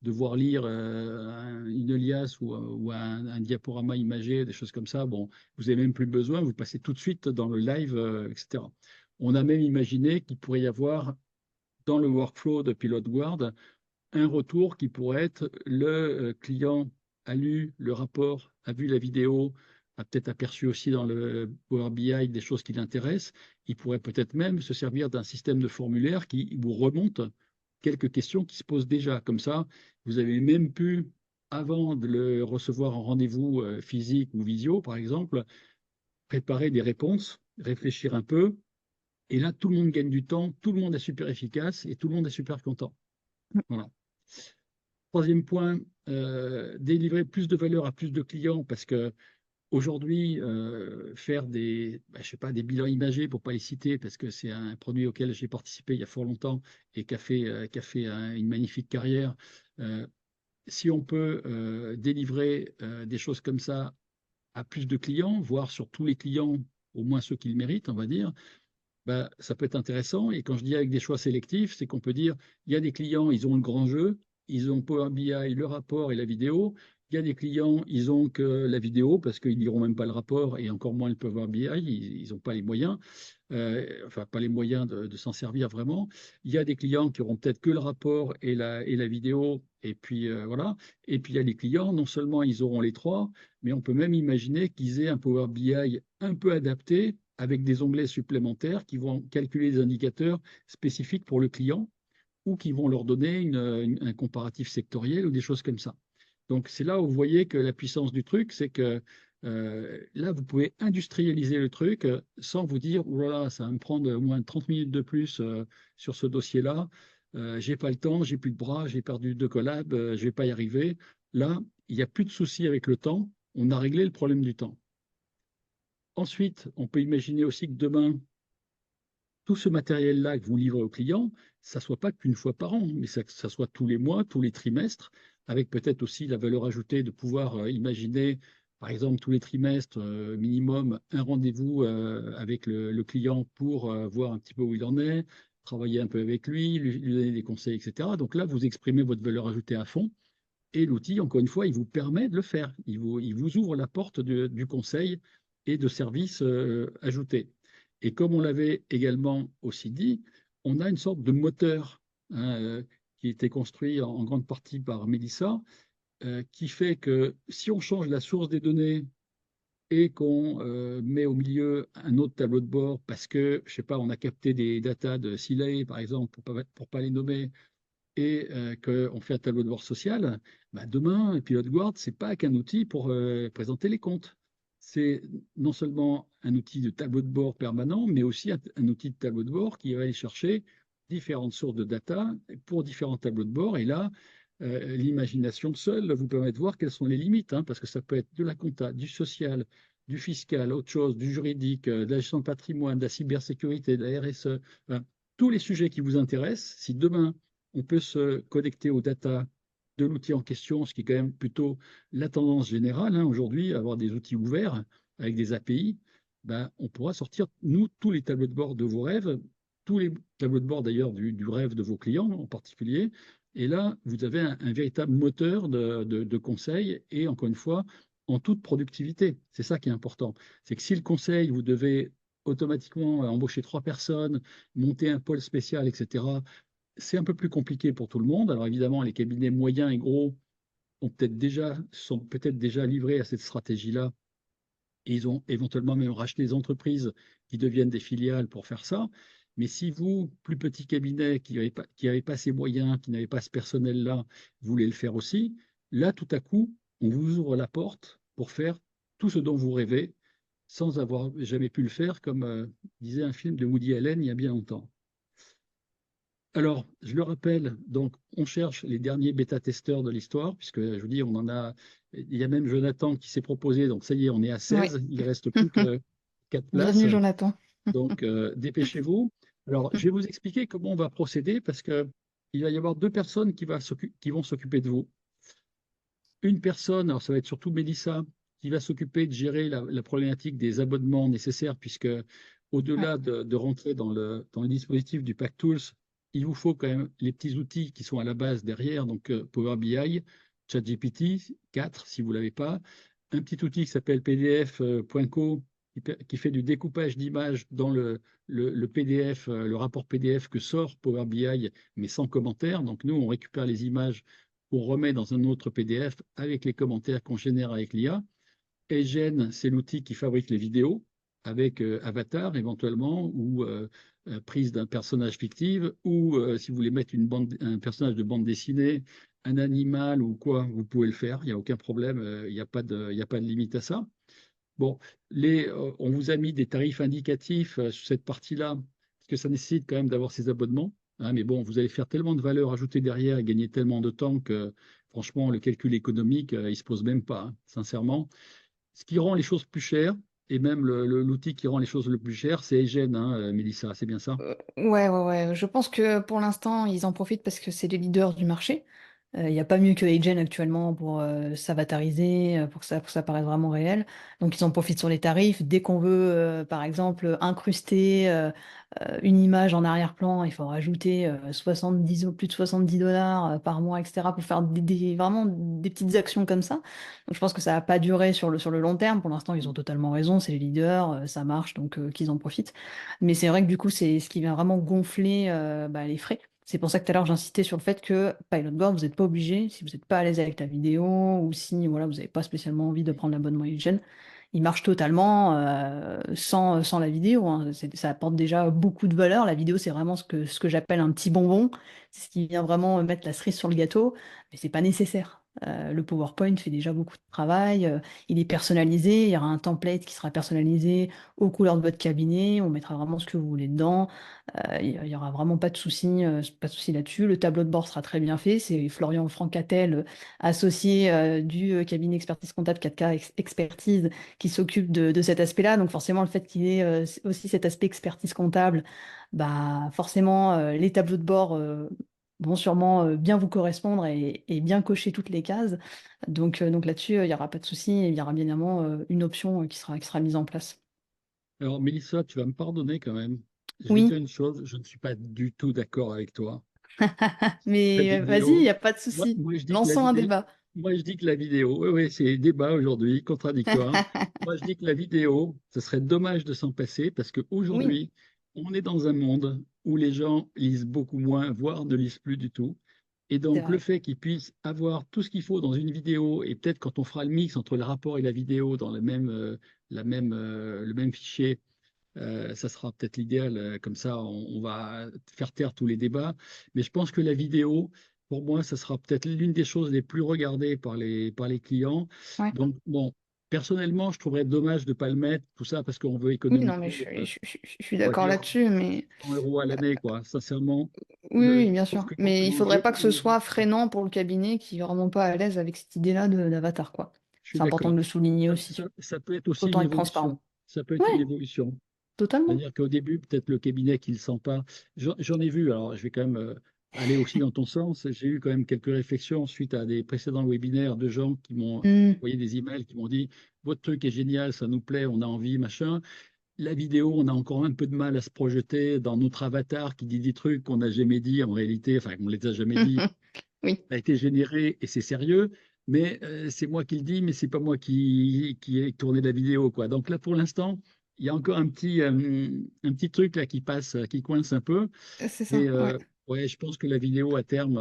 devoir lire une liasse ou un diaporama imagé, des choses comme ça, bon, vous n'avez même plus besoin, vous passez tout de suite dans le live, etc. On a même imaginé qu'il pourrait y avoir dans le workflow de Pilot Guard un retour qui pourrait être le client a lu le rapport, a vu la vidéo, a peut-être aperçu aussi dans le Power BI des choses qui l'intéressent. Il pourrait peut-être même se servir d'un système de formulaire qui vous remonte quelques questions qui se posent déjà. Comme ça, vous avez même pu, avant de le recevoir en rendez-vous physique ou visio, par exemple, préparer des réponses, réfléchir un peu. Et là, tout le monde gagne du temps, tout le monde est super efficace et tout le monde est super content. Voilà. Troisième point, délivrer plus de valeur à plus de clients parce que aujourd'hui, faire je sais pas, des bilans imagés pour pas les citer parce que c'est un produit auquel j'ai participé il y a fort longtemps et qui a fait une magnifique carrière. Euh, Si on peut délivrer des choses comme ça à plus de clients, voire sur tous les clients, au moins ceux qui le méritent, on va dire, bah, ça peut être intéressant. Et quand je dis avec des choix sélectifs, c'est qu'on peut dire, il y a des clients, ils ont le grand jeu, ils ont Power BI, le rapport et la vidéo. Il y a des clients, ils ont que la vidéo parce qu'ils n'iront même pas le rapport et encore moins le Power BI, ils n'ont pas les moyens, enfin pas les moyens de s'en servir vraiment. Il y a des clients qui auront peut-être que le rapport et la vidéo, et puis voilà. Et puis il y a des clients, non seulement ils auront les trois, mais on peut même imaginer qu'ils aient un Power BI un peu adapté avec des onglets supplémentaires qui vont calculer des indicateurs spécifiques pour le client ou qui vont leur donner un comparatif sectoriel ou des choses comme ça. Donc c'est là où vous voyez que la puissance du truc, c'est que là, vous pouvez industrialiser le truc sans vous dire, oh là là, ça va me prendre au moins 30 minutes de plus sur ce dossier-là. J'ai pas le temps, j'ai plus de bras, j'ai perdu 2 collabs, je vais pas y arriver. Là, il n'y a plus de souci avec le temps. On a réglé le problème du temps. Ensuite, on peut imaginer aussi que demain, tout ce matériel-là que vous livrez aux clients, ça ne soit pas qu'une fois par an, mais ça soit tous les mois, tous les trimestres, avec peut-être aussi la valeur ajoutée de pouvoir imaginer, par exemple, tous les trimestres, minimum, un rendez-vous avec le client pour voir un petit peu où il en est, travailler un peu avec lui, lui donner des conseils, etc. Donc là, vous exprimez votre valeur ajoutée à fond. Et l'outil, encore une fois, il vous permet de le faire. Il vous ouvre la porte du conseil et de services ajoutés. Et comme on l'avait également aussi dit, on a une sorte de moteur, hein, qui a été construit en grande partie par Mélissa, qui fait que si on change la source des données et qu'on met au milieu un autre tableau de bord parce que, je sais pas, on a capté des datas de Siley, par exemple, pour pas les nommer, et qu'on fait un tableau de bord social, bah demain, Pilot Guard, c'est pas qu'un outil pour présenter les comptes. C'est non seulement un outil de tableau de bord permanent, mais aussi un outil de tableau de bord qui va aller chercher différentes sources de data pour différents tableaux de bord. Et là, l'imagination seule vous permet de voir quelles sont les limites, hein, parce que ça peut être de la compta, du social, du fiscal, autre chose, du juridique, de la gestion de patrimoine, de la cybersécurité, de la RSE, enfin, tous les sujets qui vous intéressent. Si demain, on peut se connecter aux data de l'outil en question, ce qui est quand même plutôt la tendance générale, hein, aujourd'hui, avoir des outils ouverts avec des API, ben, on pourra sortir, nous, tous les tableaux de bord de vos rêves, tous les tableaux de bord d'ailleurs du rêve de vos clients en particulier. Et là, vous avez un véritable moteur de conseil et encore une fois, en toute productivité. C'est ça qui est important. C'est que si le conseil, vous devez automatiquement embaucher 3 personnes, monter un pôle spécial, etc., c'est un peu plus compliqué pour tout le monde. Alors évidemment, les cabinets moyens et gros sont peut-être déjà livrés à cette stratégie-là. Et ils ont éventuellement même racheté des entreprises qui deviennent des filiales pour faire ça. Mais si vous, plus petit cabinet, qui n'avez pas ces moyens, qui n'avez pas ce personnel-là, voulez le faire aussi, là, tout à coup, on vous ouvre la porte pour faire tout ce dont vous rêvez, sans avoir jamais pu le faire, comme disait un film de Woody Allen il y a bien longtemps. Alors, je le rappelle, donc on cherche les derniers bêta-testeurs de l'histoire, puisque je vous dis, il y a même Jonathan qui s'est proposé, donc ça y est, on est à Oui. 16, il ne reste plus que 4 places, Bienvenue, Jonathan. donc dépêchez-vous. Alors, je vais vous expliquer comment on va procéder, parce que il va y avoir 2 personnes qui vont s'occuper de vous. Une personne, alors ça va être surtout Mélissa, qui va s'occuper de gérer la problématique des abonnements nécessaires, puisque Ouais. au-delà de rentrer dans le dispositif du Pack Tools, il vous faut quand même les petits outils qui sont à la base derrière, donc Power BI, ChatGPT 4 si vous ne l'avez pas, un petit outil qui s'appelle PDF.co qui fait du découpage d'images dans le PDF, le rapport PDF que sort Power BI, mais sans commentaire. Donc nous, on récupère les images qu'on remet dans un autre PDF avec les commentaires qu'on génère avec l'IA. Agen, c'est l'outil qui fabrique les vidéos avec Avatar éventuellement, ou prise d'un personnage fictif, ou si vous voulez mettre un personnage de bande dessinée, un animal ou quoi, vous pouvez le faire, il n'y a aucun problème, il y a pas de limite à ça. Bon, on vous a mis des tarifs indicatifs sur cette partie-là, parce que ça nécessite quand même d'avoir ces abonnements, hein, mais bon, vous allez faire tellement de valeur ajoutée derrière et gagner tellement de temps que, franchement, le calcul économique, il ne se pose même pas, hein, sincèrement. Ce qui rend les choses plus chères, et même l'outil qui rend les choses le plus cher, c'estEgen, hein, Mélissa, c'est bien ça? Ouais, ouais, ouais. Je pense que pour l'instant, ils en profitent parce que c'est les leaders du marché. Il n'y a pas mieux que Agen actuellement pour s'avatariser, pour que ça paraisse vraiment réel. Donc ils en profitent sur les tarifs. Dès qu'on veut, par exemple, incruster une image en arrière-plan, il faut rajouter 70 ou plus de 70 dollars par mois, etc., pour faire vraiment des petites actions comme ça. Donc je pense que ça va pas durer sur le long terme. Pour l'instant, ils ont totalement raison, c'est les leaders, ça marche, donc qu'ils en profitent. Mais c'est vrai que du coup, c'est ce qui vient vraiment gonfler bah, les frais. C'est pour ça que tout à l'heure, j'insistais sur le fait que Pilot Board, vous n'êtes pas obligé, si vous n'êtes pas à l'aise avec la vidéo, ou si voilà, vous n'avez pas spécialement envie de prendre l'abonnement IGN, il marche totalement sans la vidéo, hein. Ça apporte déjà beaucoup de valeur. La vidéo, c'est vraiment ce que j'appelle un petit bonbon. C'est ce qui vient vraiment mettre la cerise sur le gâteau, mais c'est pas nécessaire. Le PowerPoint fait déjà beaucoup de travail. Il est personnalisé. Il y aura un template qui sera personnalisé aux couleurs de votre cabinet. On mettra vraiment ce que vous voulez dedans. Il y aura vraiment pas de souci là-dessus. Le tableau de bord sera très bien fait. C'est Florian Francatel, associé du cabinet expertise comptable 4K Expertise, qui s'occupe de cet aspect-là. Donc forcément, le fait qu'il ait aussi cet aspect expertise comptable, bah forcément, les tableaux de bord vont sûrement bien vous correspondre et bien cocher toutes les cases. Donc là-dessus, il n'y aura pas de souci. Il y aura bien évidemment une option qui sera mise en place. Alors, Mélissa, tu vas me pardonner quand même. Je vais Oui, dire une chose, je ne suis pas du tout d'accord avec toi. La mais vas-y, il vidéo, n'y a pas de moi, souci. moi, je dis que Lançons un débat. Moi, je dis que la vidéo, oui, oui, c'est débat aujourd'hui, contradictoire. Moi, je dis que la vidéo, ce serait dommage de s'en passer parce Oui, qu'aujourd'hui, on est dans un monde où les gens lisent beaucoup moins, voire ne lisent plus du tout. Et c'est donc, le vrai. fait qu'ils puissent avoir tout ce qu'il faut dans une vidéo, et peut-être quand on fera le mix entre le rapport et la vidéo dans le même fichier, ça sera peut-être l'idéal. Comme ça, on va faire taire tous les débats. Mais je pense que la vidéo, pour moi, ça sera peut-être l'une des choses les plus regardées par les clients. Ouais. Donc, bon, personnellement, je trouverais dommage de ne pas le mettre, tout ça, parce qu'on veut Oui, non, économiser, mais je suis on va d'accord dire, là-dessus, mais 100 euros à l'année, quoi. Sincèrement, oui, oui, bien je trouve sûr. que Mais il faudrait pas que ce soit freinant pour le cabinet qui est vraiment pas à l'aise avec cette idée-là d'avatar, quoi. je suis C'est important d'accord. de le souligner aussi. Ça peut être aussi une Autant être évolution. transparent. Ça peut être une Ouais, évolution. totalement. C'est-à-dire qu'au début, peut-être le cabinet qui ne le sent pas. J'en ai vu, alors je vais quand même aller aussi dans ton sens. J'ai eu quand même quelques réflexions suite à des précédents webinaires de gens qui m'ont Hmm. envoyé des emails, qui m'ont dit, votre truc est génial, ça nous plaît, on a envie, machin. La vidéo, on a encore un peu de mal à se projeter dans notre avatar qui dit des trucs qu'on n'a jamais dit en réalité, enfin qu'on ne les a jamais dit, Oui, a été généré et c'est sérieux. Mais c'est moi qui le dis, mais c'est pas moi qui ai tourné la vidéo, quoi. Donc là, pour l'instant, il y a encore un petit truc là qui passe, qui coince un peu. c'est ça, Mais ouais. ouais, je pense que la vidéo, à terme,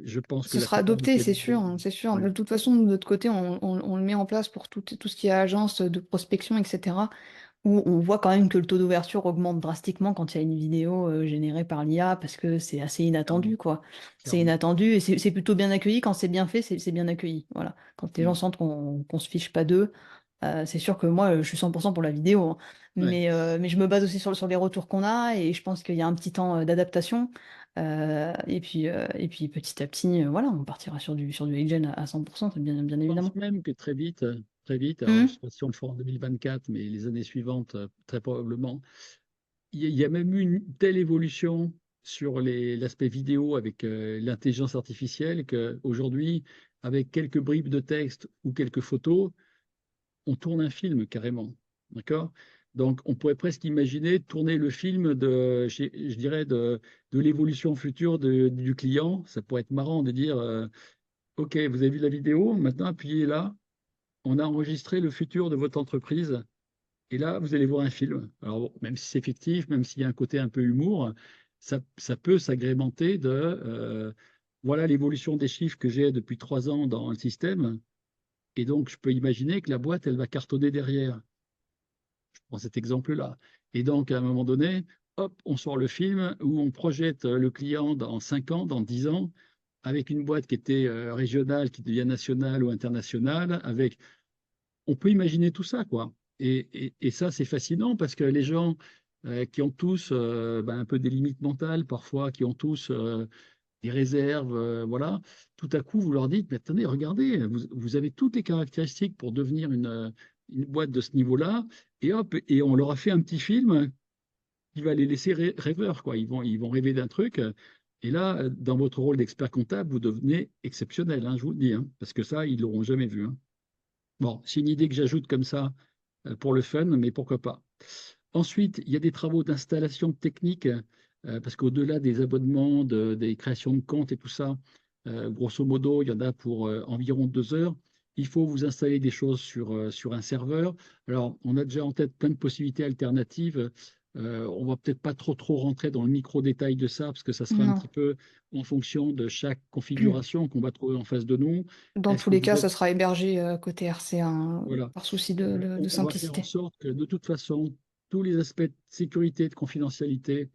je pense que Ce la sera plupart des adopté, c'est cabinets. sûr, hein, c'est sûr. Ouais, De toute façon, de notre côté, on le met en place pour tout ce qui est agence de prospection, etc. Où on voit quand même que le taux d'ouverture augmente drastiquement quand il y a une vidéo générée par l'IA parce que c'est assez clairement, inattendu, quoi. C'est clairement. inattendu et c'est plutôt bien accueilli. Quand c'est bien fait, c'est bien accueilli. Voilà. Quand les gens Mm. sentent qu'on se fiche pas d'eux, c'est sûr que moi, je suis 100% pour la vidéo, hein. Ouais. Mais je me base aussi sur les retours qu'on a et je pense qu'il y a un petit temps d'adaptation. Et puis petit à petit, voilà, on partira sur du lead gen à 100%, c'est bien Je pense évidemment. même que très vite, alors je ne Mhm. sais pas si on le fera en 2024, mais les années suivantes, très probablement, il y a même eu une telle évolution sur l'aspect vidéo avec l'intelligence artificielle qu'aujourd'hui, avec quelques bribes de texte ou quelques photos, on tourne un film carrément. D'accord? Donc, on pourrait presque imaginer tourner le film je dirais, de l'évolution future du client. Ça pourrait être marrant de dire, OK, vous avez vu la vidéo, maintenant appuyez là, on a enregistré le futur de votre entreprise. Et là, vous allez voir un film. Alors, bon, même si c'est fictif, même s'il y a un côté un peu humour, ça peut s'agrémenter de voilà l'évolution des chiffres que j'ai depuis 3 ans dans le système. Et donc, je peux imaginer que la boîte, elle va cartonner derrière. Je prends cet exemple-là. Et donc, à un moment donné, hop, on sort le film où on projette le client dans 5 ans, dans 10 ans, avec une boîte qui était régionale, qui devient nationale ou internationale, avec on peut imaginer tout ça, quoi. Et ça, c'est fascinant parce que les gens qui ont tous ben, un peu des limites mentales parfois, qui ont tous des réserves, voilà, tout à coup, vous leur dites, mais attendez, regardez, vous avez toutes les caractéristiques pour devenir une boîte de ce niveau-là, et hop, et on leur a fait un petit film qui va les laisser rêveurs, quoi. Ils vont rêver d'un truc. Et là, dans votre rôle d'expert comptable, vous devenez exceptionnel, hein, je vous le dis, hein, parce que ça, ils l'auront jamais vu, hein. Bon, c'est une idée que j'ajoute comme ça pour le fun, mais pourquoi pas. Ensuite, il y a des travaux d'installation technique, parce qu'au-delà des abonnements, des créations de comptes et tout ça, grosso modo, il y en a pour environ 2 heures. Il faut vous installer des choses sur un serveur. Alors, on a déjà en tête plein de possibilités alternatives. On va peut-être pas trop rentrer dans le micro-détail de ça, parce que ça sera un Non. petit peu en fonction de chaque configuration qu'on va trouver en face de nous. Dans Est-ce tous que les vous cas, êtes ça sera hébergé côté RCA, hein, voilà. par souci de On va faire en simplicité. sorte que de toute façon, tous les aspects de sécurité, de confidentialité,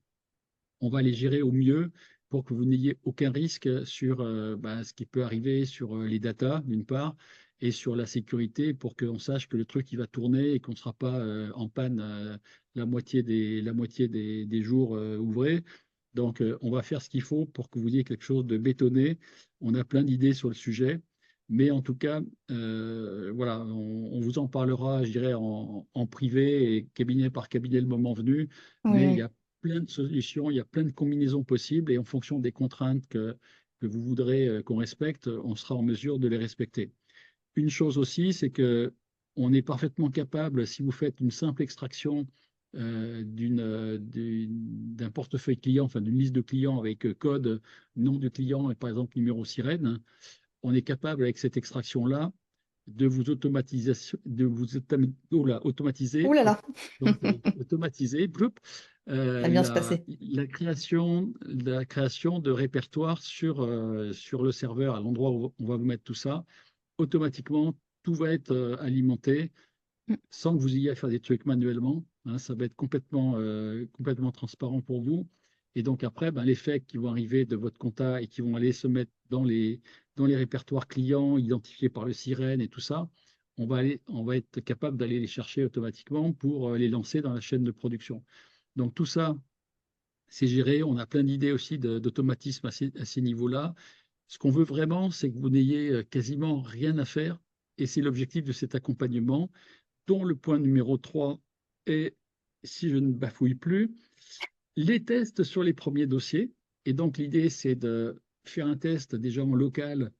on va les gérer au mieux pour que vous n'ayez aucun risque sur ben, ce qui peut arriver sur les datas, d'une part, et sur la sécurité pour qu'on sache que le truc il va tourner et qu'on ne sera pas en panne la moitié des jours ouvrés. Donc, on va faire ce qu'il faut pour que vous ayez quelque chose de bétonné. On a plein d'idées sur le sujet. Mais en tout cas, voilà, on vous en parlera, je dirais, en privé et cabinet par cabinet le moment venu. Oui, Mais il y oui. a plein de solutions, il y a plein de combinaisons possibles et en fonction des contraintes que vous voudrez qu'on respecte, on sera en mesure de les respecter. Une chose aussi, c'est que on est parfaitement capable, si vous faites une simple extraction d'un portefeuille client, enfin d'une liste de clients avec code, nom du client et par exemple numéro sirène, on est capable avec cette extraction-là de vous automatiser, Ouh là là, automatiser ploup, ça va bien se passer. la création de répertoires sur le serveur, à l'endroit où on va vous mettre tout ça. Automatiquement, tout va être alimenté Mm. sans que vous ayez à faire des trucs manuellement. Hein, ça va être complètement transparent pour vous. Et donc après, ben, les faits qui vont arriver de votre compta et qui vont aller se mettre dans les répertoires clients identifiés par le sirène et tout ça, on va être capable d'aller les chercher automatiquement pour les lancer dans la chaîne de production. Donc tout ça, c'est géré. On a plein d'idées aussi d'automatisme à ces niveaux-là. Ce qu'on veut vraiment, c'est que vous n'ayez quasiment rien à faire. Et c'est l'objectif de cet accompagnement, dont le point numéro 3 est, si je ne bafouille plus, les tests sur les premiers dossiers. Et donc l'idée, c'est de faire un test déjà en local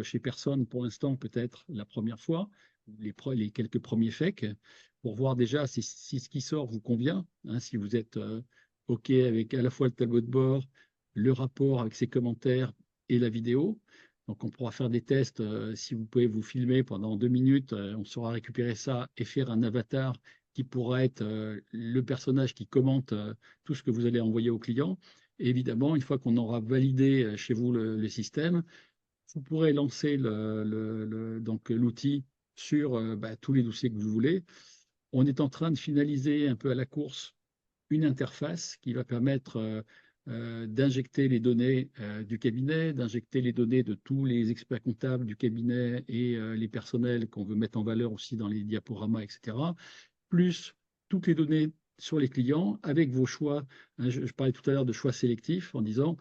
chez personne pour l'instant, peut-être la première fois, les quelques premiers fakes, pour voir déjà si ce qui sort vous convient, hein, si vous êtes OK avec à la fois le tableau de bord, le rapport avec ses commentaires et la vidéo. Donc on pourra faire des tests, si vous pouvez vous filmer pendant 2 minutes, on saura récupérer ça et faire un avatar qui pourra être le personnage qui commente tout ce que vous allez envoyer au client. Et évidemment, une fois qu'on aura validé chez vous le système, vous pourrez lancer donc l'outil sur bah, tous les dossiers que vous voulez. On est en train de finaliser un peu à la course une interface qui va permettre d'injecter les données du cabinet, d'injecter les données de tous les experts comptables du cabinet et les personnels qu'on veut mettre en valeur aussi dans les diaporamas, etc. Plus toutes les données sur les clients avec vos choix. Hein, je parlais tout à l'heure de choix sélectifs en disant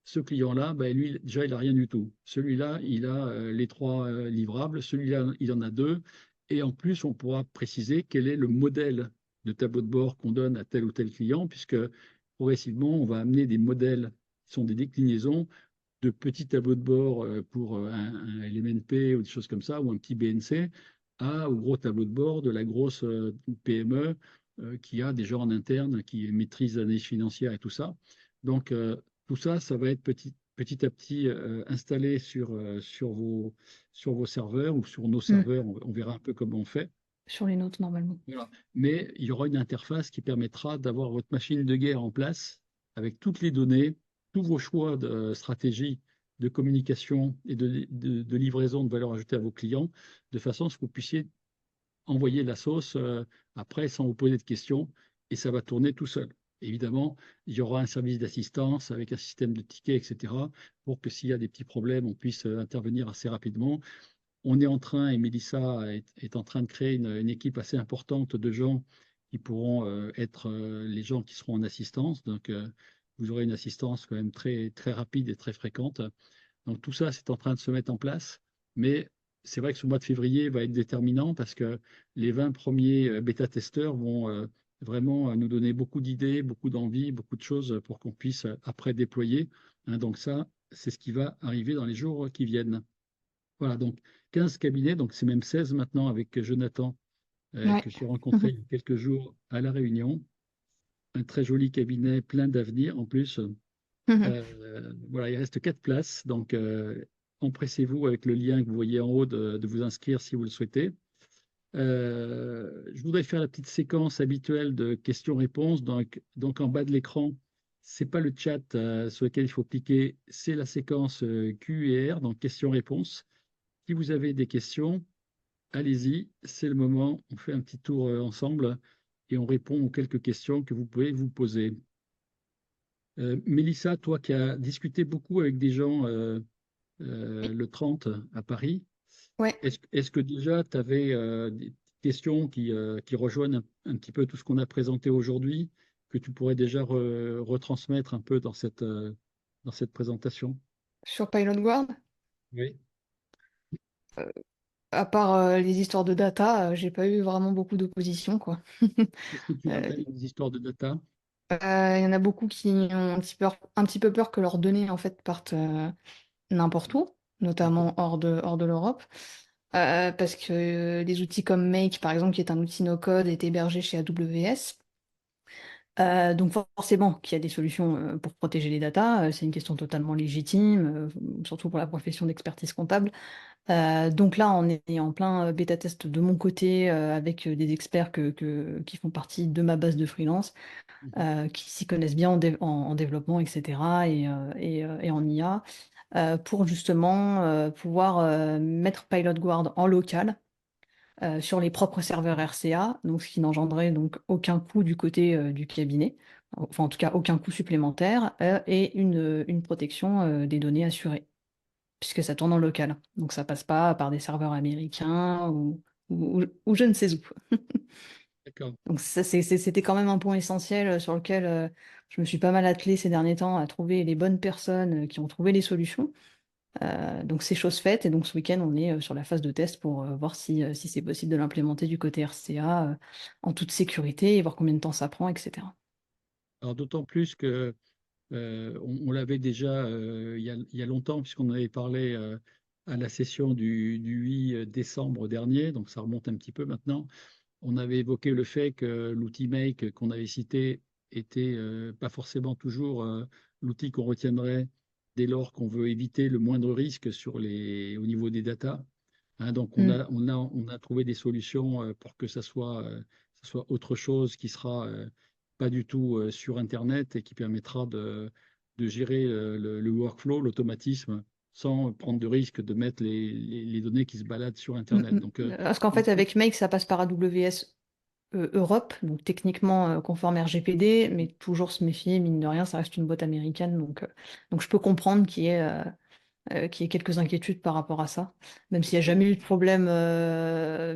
ce client-là, ben lui, déjà, il n'a rien du tout. Celui-là, il a les 3 livrables. Celui-là, il en a 2. Et en plus, on pourra préciser quel est le modèle de tableau de bord qu'on donne à tel ou tel client, puisque progressivement, on va amener des modèles qui sont des déclinaisons de petits tableaux de bord pour un LMNP ou des choses comme ça, ou un petit BNC, au gros tableau de bord de la grosse PME qui a des gens en interne, qui maîtrise l'analyse financière et tout ça. Donc, tout ça, ça va être petit à petit installé sur vos serveurs ou sur nos Mm. serveurs. On verra un peu comment on fait. Sur les notes, normalement. Voilà. Mais il y aura une interface qui permettra d'avoir votre machine de guerre en place avec toutes les données, tous vos choix de stratégie de communication et de livraison de valeur ajoutée à vos clients, de façon à ce que vous puissiez envoyer la sauce après sans vous poser de questions et ça va tourner tout seul. Évidemment, il y aura un service d'assistance avec un système de tickets, etc., pour que s'il y a des petits problèmes, on puisse intervenir assez rapidement. On est en train, et Mélissa est en train de créer une équipe assez importante de gens qui pourront être les gens qui seront en assistance. Donc, vous aurez une assistance quand même très, très rapide et très fréquente. Donc, tout ça, c'est en train de se mettre en place. Mais c'est vrai que ce mois de février va être déterminant parce que les 20 premiers bêta-testeurs vont vraiment nous donner beaucoup d'idées, beaucoup d'envie, beaucoup de choses pour qu'on puisse après déployer. Hein, donc, ça, c'est ce qui va arriver dans les jours qui viennent. Voilà, donc 15 cabinets, donc c'est même 16 maintenant avec Jonathan, Ouais. que j'ai rencontré il y a quelques jours à La Réunion. Un très joli cabinet, plein d'avenir en plus. Voilà, il reste 4 places, donc empressez-vous avec le lien que vous voyez en haut de vous inscrire si vous le souhaitez. Je voudrais faire la petite séquence habituelle de questions-réponses. Donc en bas de l'écran, c'est pas le chat sur lequel il faut cliquer, c'est la séquence Q et R, donc questions-réponses. Si vous avez des questions, allez-y, c'est le moment. On fait un petit tour ensemble et on répond aux quelques questions que vous pouvez vous poser. Mélissa, toi qui as discuté beaucoup avec des gens le 30 à Paris, Ouais. est-ce que déjà tu avais des questions qui rejoignent un petit peu tout ce qu'on a présenté aujourd'hui, que tu pourrais déjà retransmettre un peu dans cette présentation? Sur Pilot Guard, Oui. à part les histoires de data, j'ai pas eu vraiment beaucoup d'opposition, quoi. Qu'est-ce que tu Euh, rappelles des histoires de data? Il y en a beaucoup qui ont un petit peu peur que leurs données en fait partent n'importe où, D'accord. notamment hors de l'Europe. Parce que des outils comme Make, par exemple, qui est un outil no-code, est hébergé chez AWS. Donc forcément qu'il y a des solutions pour protéger les datas, c'est une question totalement légitime, surtout pour la profession d'expertise comptable. Donc là, on est en plein bêta test de mon côté avec des experts qui font partie de ma base de freelance, Mhm. qui s'y connaissent bien en développement, etc. Et en IA, pour justement pouvoir mettre Pilot Guard en local sur les propres serveurs RCA, donc ce qui n'engendrait donc aucun coût du côté du cabinet, enfin en tout cas aucun coût supplémentaire, et une protection des données assurée, puisque ça tourne en local. Donc ça passe pas par des serveurs américains ou je ne sais où. D'accord. Donc ça, c'était quand même un point essentiel sur lequel je me suis pas mal attelée ces derniers temps à trouver les bonnes personnes qui ont trouvé les solutions. Donc c'est chose faite et donc ce week-end on est sur la phase de test pour voir si c'est possible de l'implémenter du côté RCA en toute sécurité et voir combien de temps ça prend, etc. Alors d'autant plus que on l'avait déjà il y a longtemps, puisqu'on avait parlé à la session du 8 décembre dernier, donc ça remonte un petit peu maintenant. On avait évoqué le fait que l'outil Make qu'on avait cité était pas forcément toujours l'outil qu'on retiendrait dès lors qu'on veut éviter le moindre risque au niveau des datas. Hein, donc Mm. on a trouvé des solutions pour que ça soit autre chose qui sera pas du tout sur Internet et qui permettra de gérer le workflow, l'automatisme, sans prendre de risque de mettre les données qui se baladent sur Mm, Internet. Donc, Parce qu'en fait avec Make ça passe par AWS Europe, donc techniquement conforme RGPD, mais toujours se méfier, mine de rien, ça reste une boîte américaine, donc je peux comprendre qu'il y ait quelques inquiétudes par rapport à ça, même s'il n'y a jamais eu de problème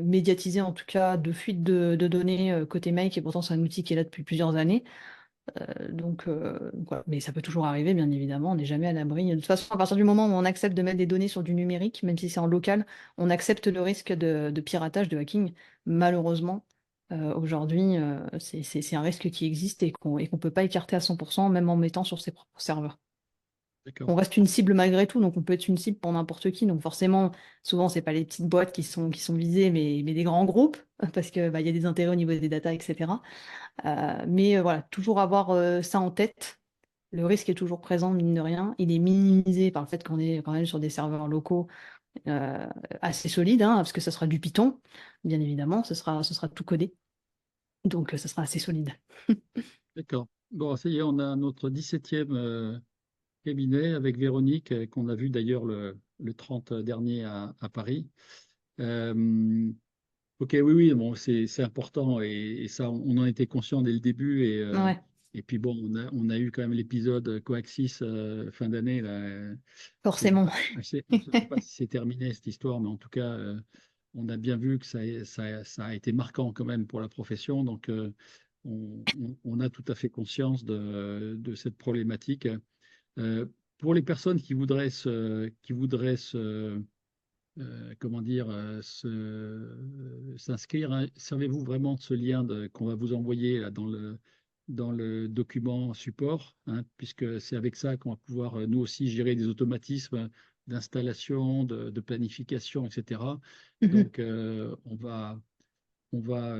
médiatisé, en tout cas de fuite de données côté Make, et pourtant c'est un outil qui est là depuis plusieurs années. Donc voilà. Mais ça peut toujours arriver, bien évidemment, on n'est jamais à l'abri. De toute façon, à partir du moment où on accepte de mettre des données sur du numérique, même si c'est en local, on accepte le risque de piratage, de hacking. Malheureusement, aujourd'hui, c'est un risque qui existe et qu'on ne peut pas écarter à 100%, même en mettant sur ses propres serveurs. d'accord, On reste une cible malgré tout, donc on peut être une cible pour n'importe qui. Donc forcément, souvent, c'est pas les petites boîtes qui sont visées, mais des grands groupes, parce que bah, il y a des intérêts au niveau des datas, etc. Mais voilà, toujours avoir ça en tête. Le risque est toujours présent, mine de rien. Il est minimisé par le fait qu'on est quand même sur des serveurs locaux euh, assez solides, hein, parce que ça sera du Python, bien évidemment, ce sera tout codé. Donc ça sera assez solide. d'accord. Bon, ça y est, on a notre 17e cabinet avec Véronique, qu'on a vu d'ailleurs le 30 dernier à Paris. Euh, ok, oui, oui, bon, c'est important et ça, on en était conscient dès le début. Ouais, Et puis bon, on a eu quand même l'épisode Coaxis fin d'année. Là, forcément. je ne sais pas si c'est terminé cette histoire, mais en tout cas, on a bien vu que ça a été marquant quand même pour la profession. Donc, on a tout à fait conscience de cette problématique. Euh, pour les personnes qui voudraient comment dire, s'inscrire, hein, savez-vous vraiment de ce lien qu'on va vous envoyer là, dans le document support, hein, puisque c'est avec ça qu'on va pouvoir nous aussi gérer des automatismes d'installation, de planification, etc. Mhm. Donc, on va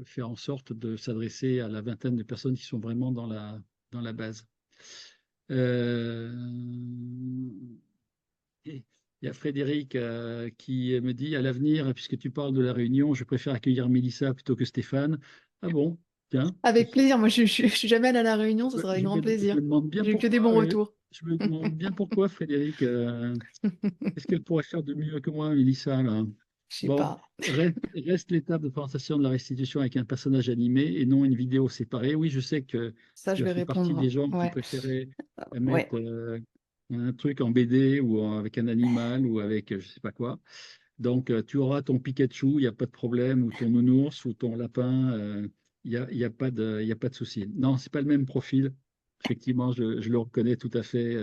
faire en sorte de s'adresser à la vingtaine de personnes qui sont vraiment dans la base. Euh, et il y a Frédéric qui me dit, à l'avenir, puisque tu parles de la Réunion, je préfère accueillir Mélissa plutôt que Stéphane. Ah bon, tiens, Avec plaisir, moi je suis jamais allée à la Réunion, ce sera avec grand je plaisir. me demande bien J'ai eu que des bons pourquoi, retours. je me demande bien pourquoi, Frédéric. Qu'est-ce qu'elle pourrait faire de mieux que moi, Mélissa, là? Je sais Bon, pas. reste l'étape de présentation de la restitution avec un personnage animé et non une vidéo séparée. Oui, je sais que Ça, tu je as vais fait partie des répondre. gens qui Ouais, préféraient mettre ouais. un truc en BD ou avec un animal ou avec je sais pas quoi. Donc, tu auras ton Pikachu, il n'y a pas de problème, ou ton nounours, ou ton lapin, il y a pas il y a pas de souci. Non, c'est pas le même profil. Effectivement, je le reconnais tout à fait,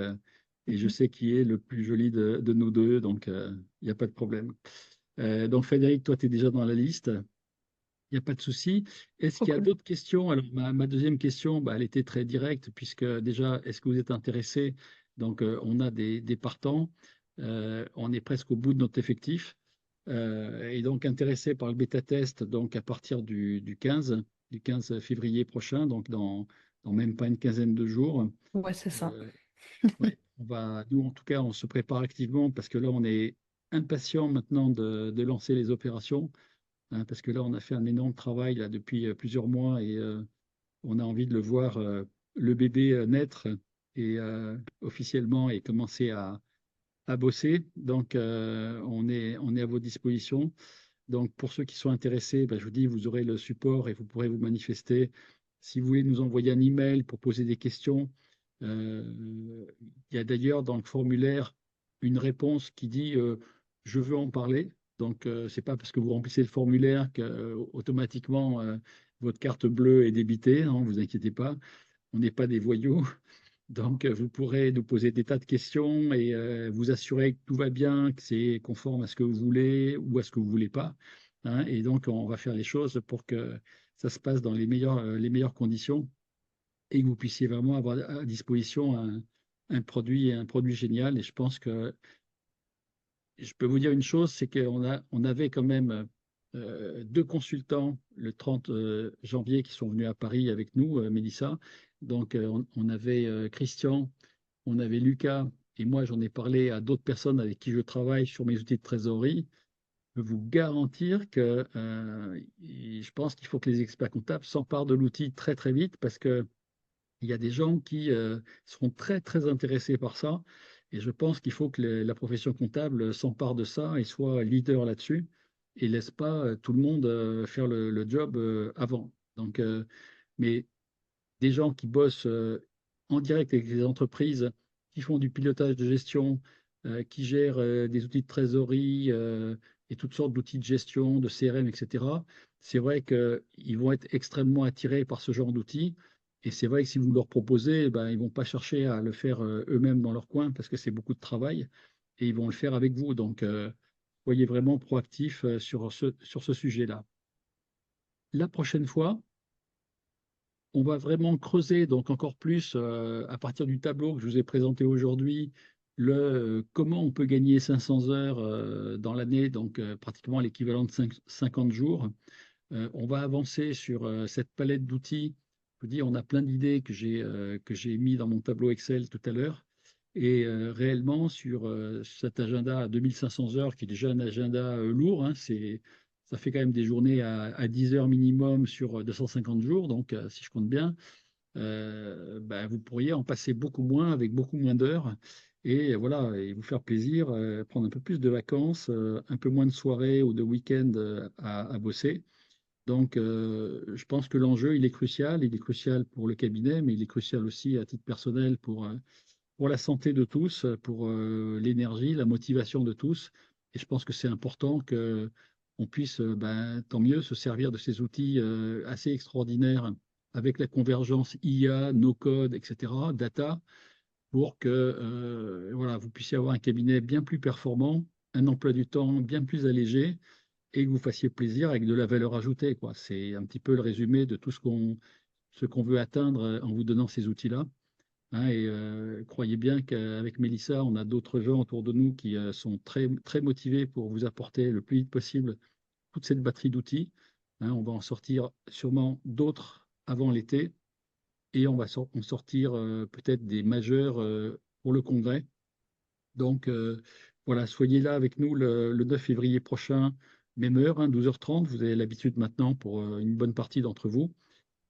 et je sais qui est le plus joli de nous deux, donc il n'y a pas de problème. Donc, Frédéric, toi, tu es déjà dans la liste, il n'y a pas de souci. Est-ce Trop qu'il y a cool. d'autres questions? Alors, ma deuxième question, bah, elle était très directe, puisque déjà, est-ce que vous êtes intéressé? Donc, on a des partants, on est presque au bout de notre effectif, et donc intéressé par le bêta-test donc à partir du 15. du 15 février prochain, donc dans même pas une quinzaine de jours. Ouais, c'est ça. Euh, ouais, nous, en tout cas, on se prépare activement parce que là, on est impatient maintenant de lancer les opérations, hein, parce que là, on a fait un énorme travail là, depuis plusieurs mois et on a envie de le voir, le bébé naître et officiellement et commencer à bosser. Donc, on est à vos dispositions. Donc, pour ceux qui sont intéressés, ben, je vous dis, vous aurez le support et vous pourrez vous manifester. Si vous voulez nous envoyer un email pour poser des questions, il y a d'ailleurs dans le formulaire une réponse qui dit je veux en parler. Donc, c'est pas parce que vous remplissez le formulaire que automatiquement votre carte bleue est débitée. Ne vous inquiétez pas, on n'est pas des voyous. Donc, vous pourrez nous poser des tas de questions et vous assurer que tout va bien, que c'est conforme à ce que vous voulez ou à ce que vous ne voulez pas, hein. Et donc, on va faire les choses pour que ça se passe dans les meilleures conditions et que vous puissiez vraiment avoir à disposition un produit génial. Et je pense que je peux vous dire une chose, c'est on avait quand même deux consultants le 30 janvier qui sont venus à Paris avec nous, Mélissa. Donc, on avait Christian, on avait Lucas, et moi, j'en ai parlé à d'autres personnes avec qui je travaille sur mes outils de trésorerie. Je peux vous garantir que je pense qu'il faut que les experts comptables s'emparent de l'outil très, très vite parce que il y a des gens qui seront très, très intéressés par ça. Et je pense qu'il faut que la profession comptable s'empare de ça et soit leader là-dessus et laisse pas tout le monde faire le job avant. Donc, mais des gens qui bossent en direct avec les entreprises, qui font du pilotage de gestion, qui gèrent des outils de trésorerie et toutes sortes d'outils de gestion, de CRM, etc. C'est vrai qu'ils vont être extrêmement attirés par ce genre d'outils. Et c'est vrai que si vous leur proposez, ben, ils ne vont pas chercher à le faire eux-mêmes dans leur coin parce que c'est beaucoup de travail et ils vont le faire avec vous. Donc, soyez vraiment proactifs sur ce sujet-là. La prochaine fois, on va vraiment creuser donc encore plus à partir du tableau que je vous ai présenté aujourd'hui, comment on peut gagner 500 heures dans l'année, donc pratiquement l'équivalent de 50 jours. On va avancer sur cette palette d'outils. Je vous dis, on a plein d'idées que j'ai mis dans mon tableau Excel tout à l'heure. Et réellement, sur cet agenda à 2500 heures, qui est déjà un agenda lourd, hein, ça fait quand même des journées à 10 heures minimum sur 250 jours. Donc, si je compte bien, ben, vous pourriez en passer beaucoup moins avec beaucoup moins d'heures. Et voilà, et vous faire plaisir, prendre un peu plus de vacances, un peu moins de soirées ou de week-ends à bosser. Donc, je pense que l'enjeu, il est crucial. Il est crucial pour le cabinet, mais il est crucial aussi à titre personnel pour la santé de tous, pour l'énergie, la motivation de tous. Et je pense que c'est important que on puisse, ben, tant mieux, se servir de ces outils assez extraordinaires avec la convergence IA, no-code, etc., data, pour que voilà, vous puissiez avoir un cabinet bien plus performant, un emploi du temps bien plus allégé et que vous fassiez plaisir avec de la valeur ajoutée, quoi. C'est un petit peu le résumé de tout ce qu'on veut atteindre en vous donnant ces outils-là. Hein, et croyez bien qu'avec Mélissa, on a d'autres gens autour de nous qui sont très, très motivés pour vous apporter le plus vite possible toute cette batterie d'outils. Hein, on va en sortir sûrement d'autres avant l'été et on va en sortir peut-être des majeurs pour le congrès. Donc voilà, soyez là avec nous le 9 février prochain, même heure, hein, 12h30. Vous avez l'habitude maintenant pour une bonne partie d'entre vous.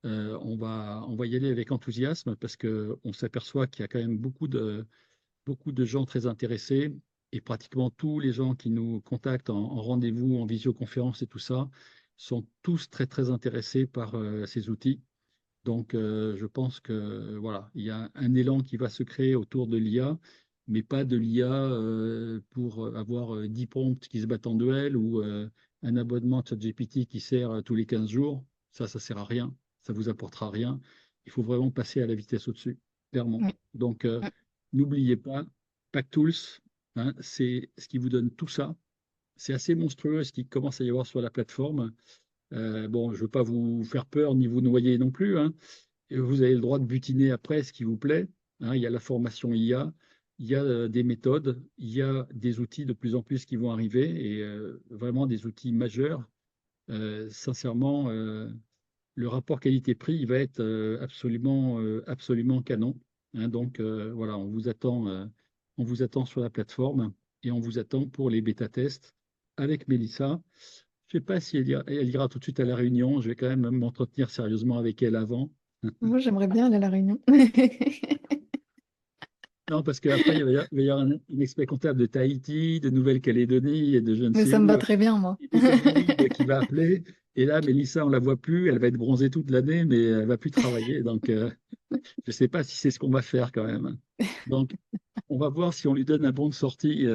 On va y aller avec enthousiasme parce qu'on s'aperçoit qu'il y a quand même beaucoup de gens très intéressés et pratiquement tous les gens qui nous contactent en rendez-vous, en visioconférence et tout ça, sont tous très très intéressés par ces outils. Donc je pense que voilà, il y a un élan qui va se créer autour de l'IA, mais pas de l'IA pour avoir 10 prompts qui se battent en duel ou un abonnement ChatGPT qui sert tous les 15 jours. Ça sert à rien, ça vous apportera rien. Il faut vraiment passer à la vitesse au-dessus, clairement. Mm, Donc mm. n'oubliez pas, PackTools, hein, c'est ce qui vous donne tout ça. C'est assez monstrueux ce qui commence à y avoir sur la plateforme. Bon, je ne veux pas vous faire peur ni vous noyer non plus, hein. Et vous avez le droit de butiner après ce qui vous plaît, hein. Il y a la formation IA, il y a des méthodes, il y a des outils de plus en plus qui vont arriver et vraiment des outils majeurs. Sincèrement, le rapport qualité-prix, il va être absolument, absolument canon. Hein. Donc voilà, on vous attend sur la plateforme et on vous attend pour les bêta-tests avec Mélissa. Je ne sais pas si elle ira tout de suite à la réunion. Je vais quand même m'entretenir sérieusement avec elle avant. Moi, j'aimerais bien aller à la Réunion. Non, parce qu'après, il va y avoir un expert comptable de Tahiti, de Nouvelle-Calédonie et de je ne Mais sais ça me où, va très bien, moi. et des Caraïbes qui va appeler. Et là, Mélissa, on la voit plus. Elle va être bronzée toute l'année, mais elle va plus travailler. Donc, je ne sais pas si c'est ce qu'on va faire quand même. Donc, on va voir si on lui donne un bon de sortie.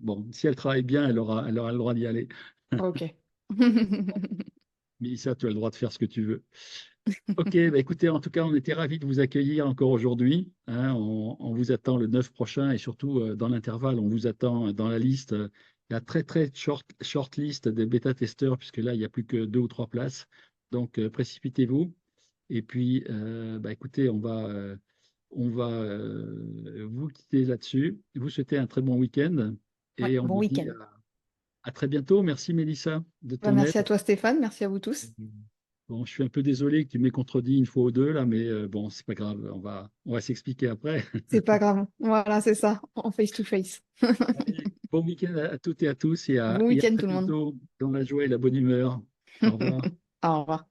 Bon, si elle travaille bien, elle aura le droit d'y aller. Ok. Mélissa, tu as le droit de faire ce que tu veux. Ok, bah écoutez, en tout cas, on était ravis de vous accueillir encore aujourd'hui. Hein. On vous attend le 9 prochain et surtout dans l'intervalle, on vous attend dans la liste, la très très short list des bêta-testeurs, puisque là, il n'y a plus que 2 ou 3 places. Donc, précipitez-vous. Et puis, bah, écoutez, on va vous quitter là-dessus. Vous souhaitez un très bon week-end Ouais, et on bon vous dit week-end. à très bientôt. Merci Mélissa de Bah, ton merci à aide. toi, Stéphane. Merci à vous tous. Bon, je suis un peu désolé que tu m'aies contredit une fois ou deux là, mais bon, c'est pas grave, on va s'expliquer après. C'est pas grave. Voilà, c'est ça. En face to face. Allez, bon week-end à toutes et à tous Bon et à week-end, très tout le monde. bientôt dans la joie et la bonne humeur. Au revoir. Au revoir.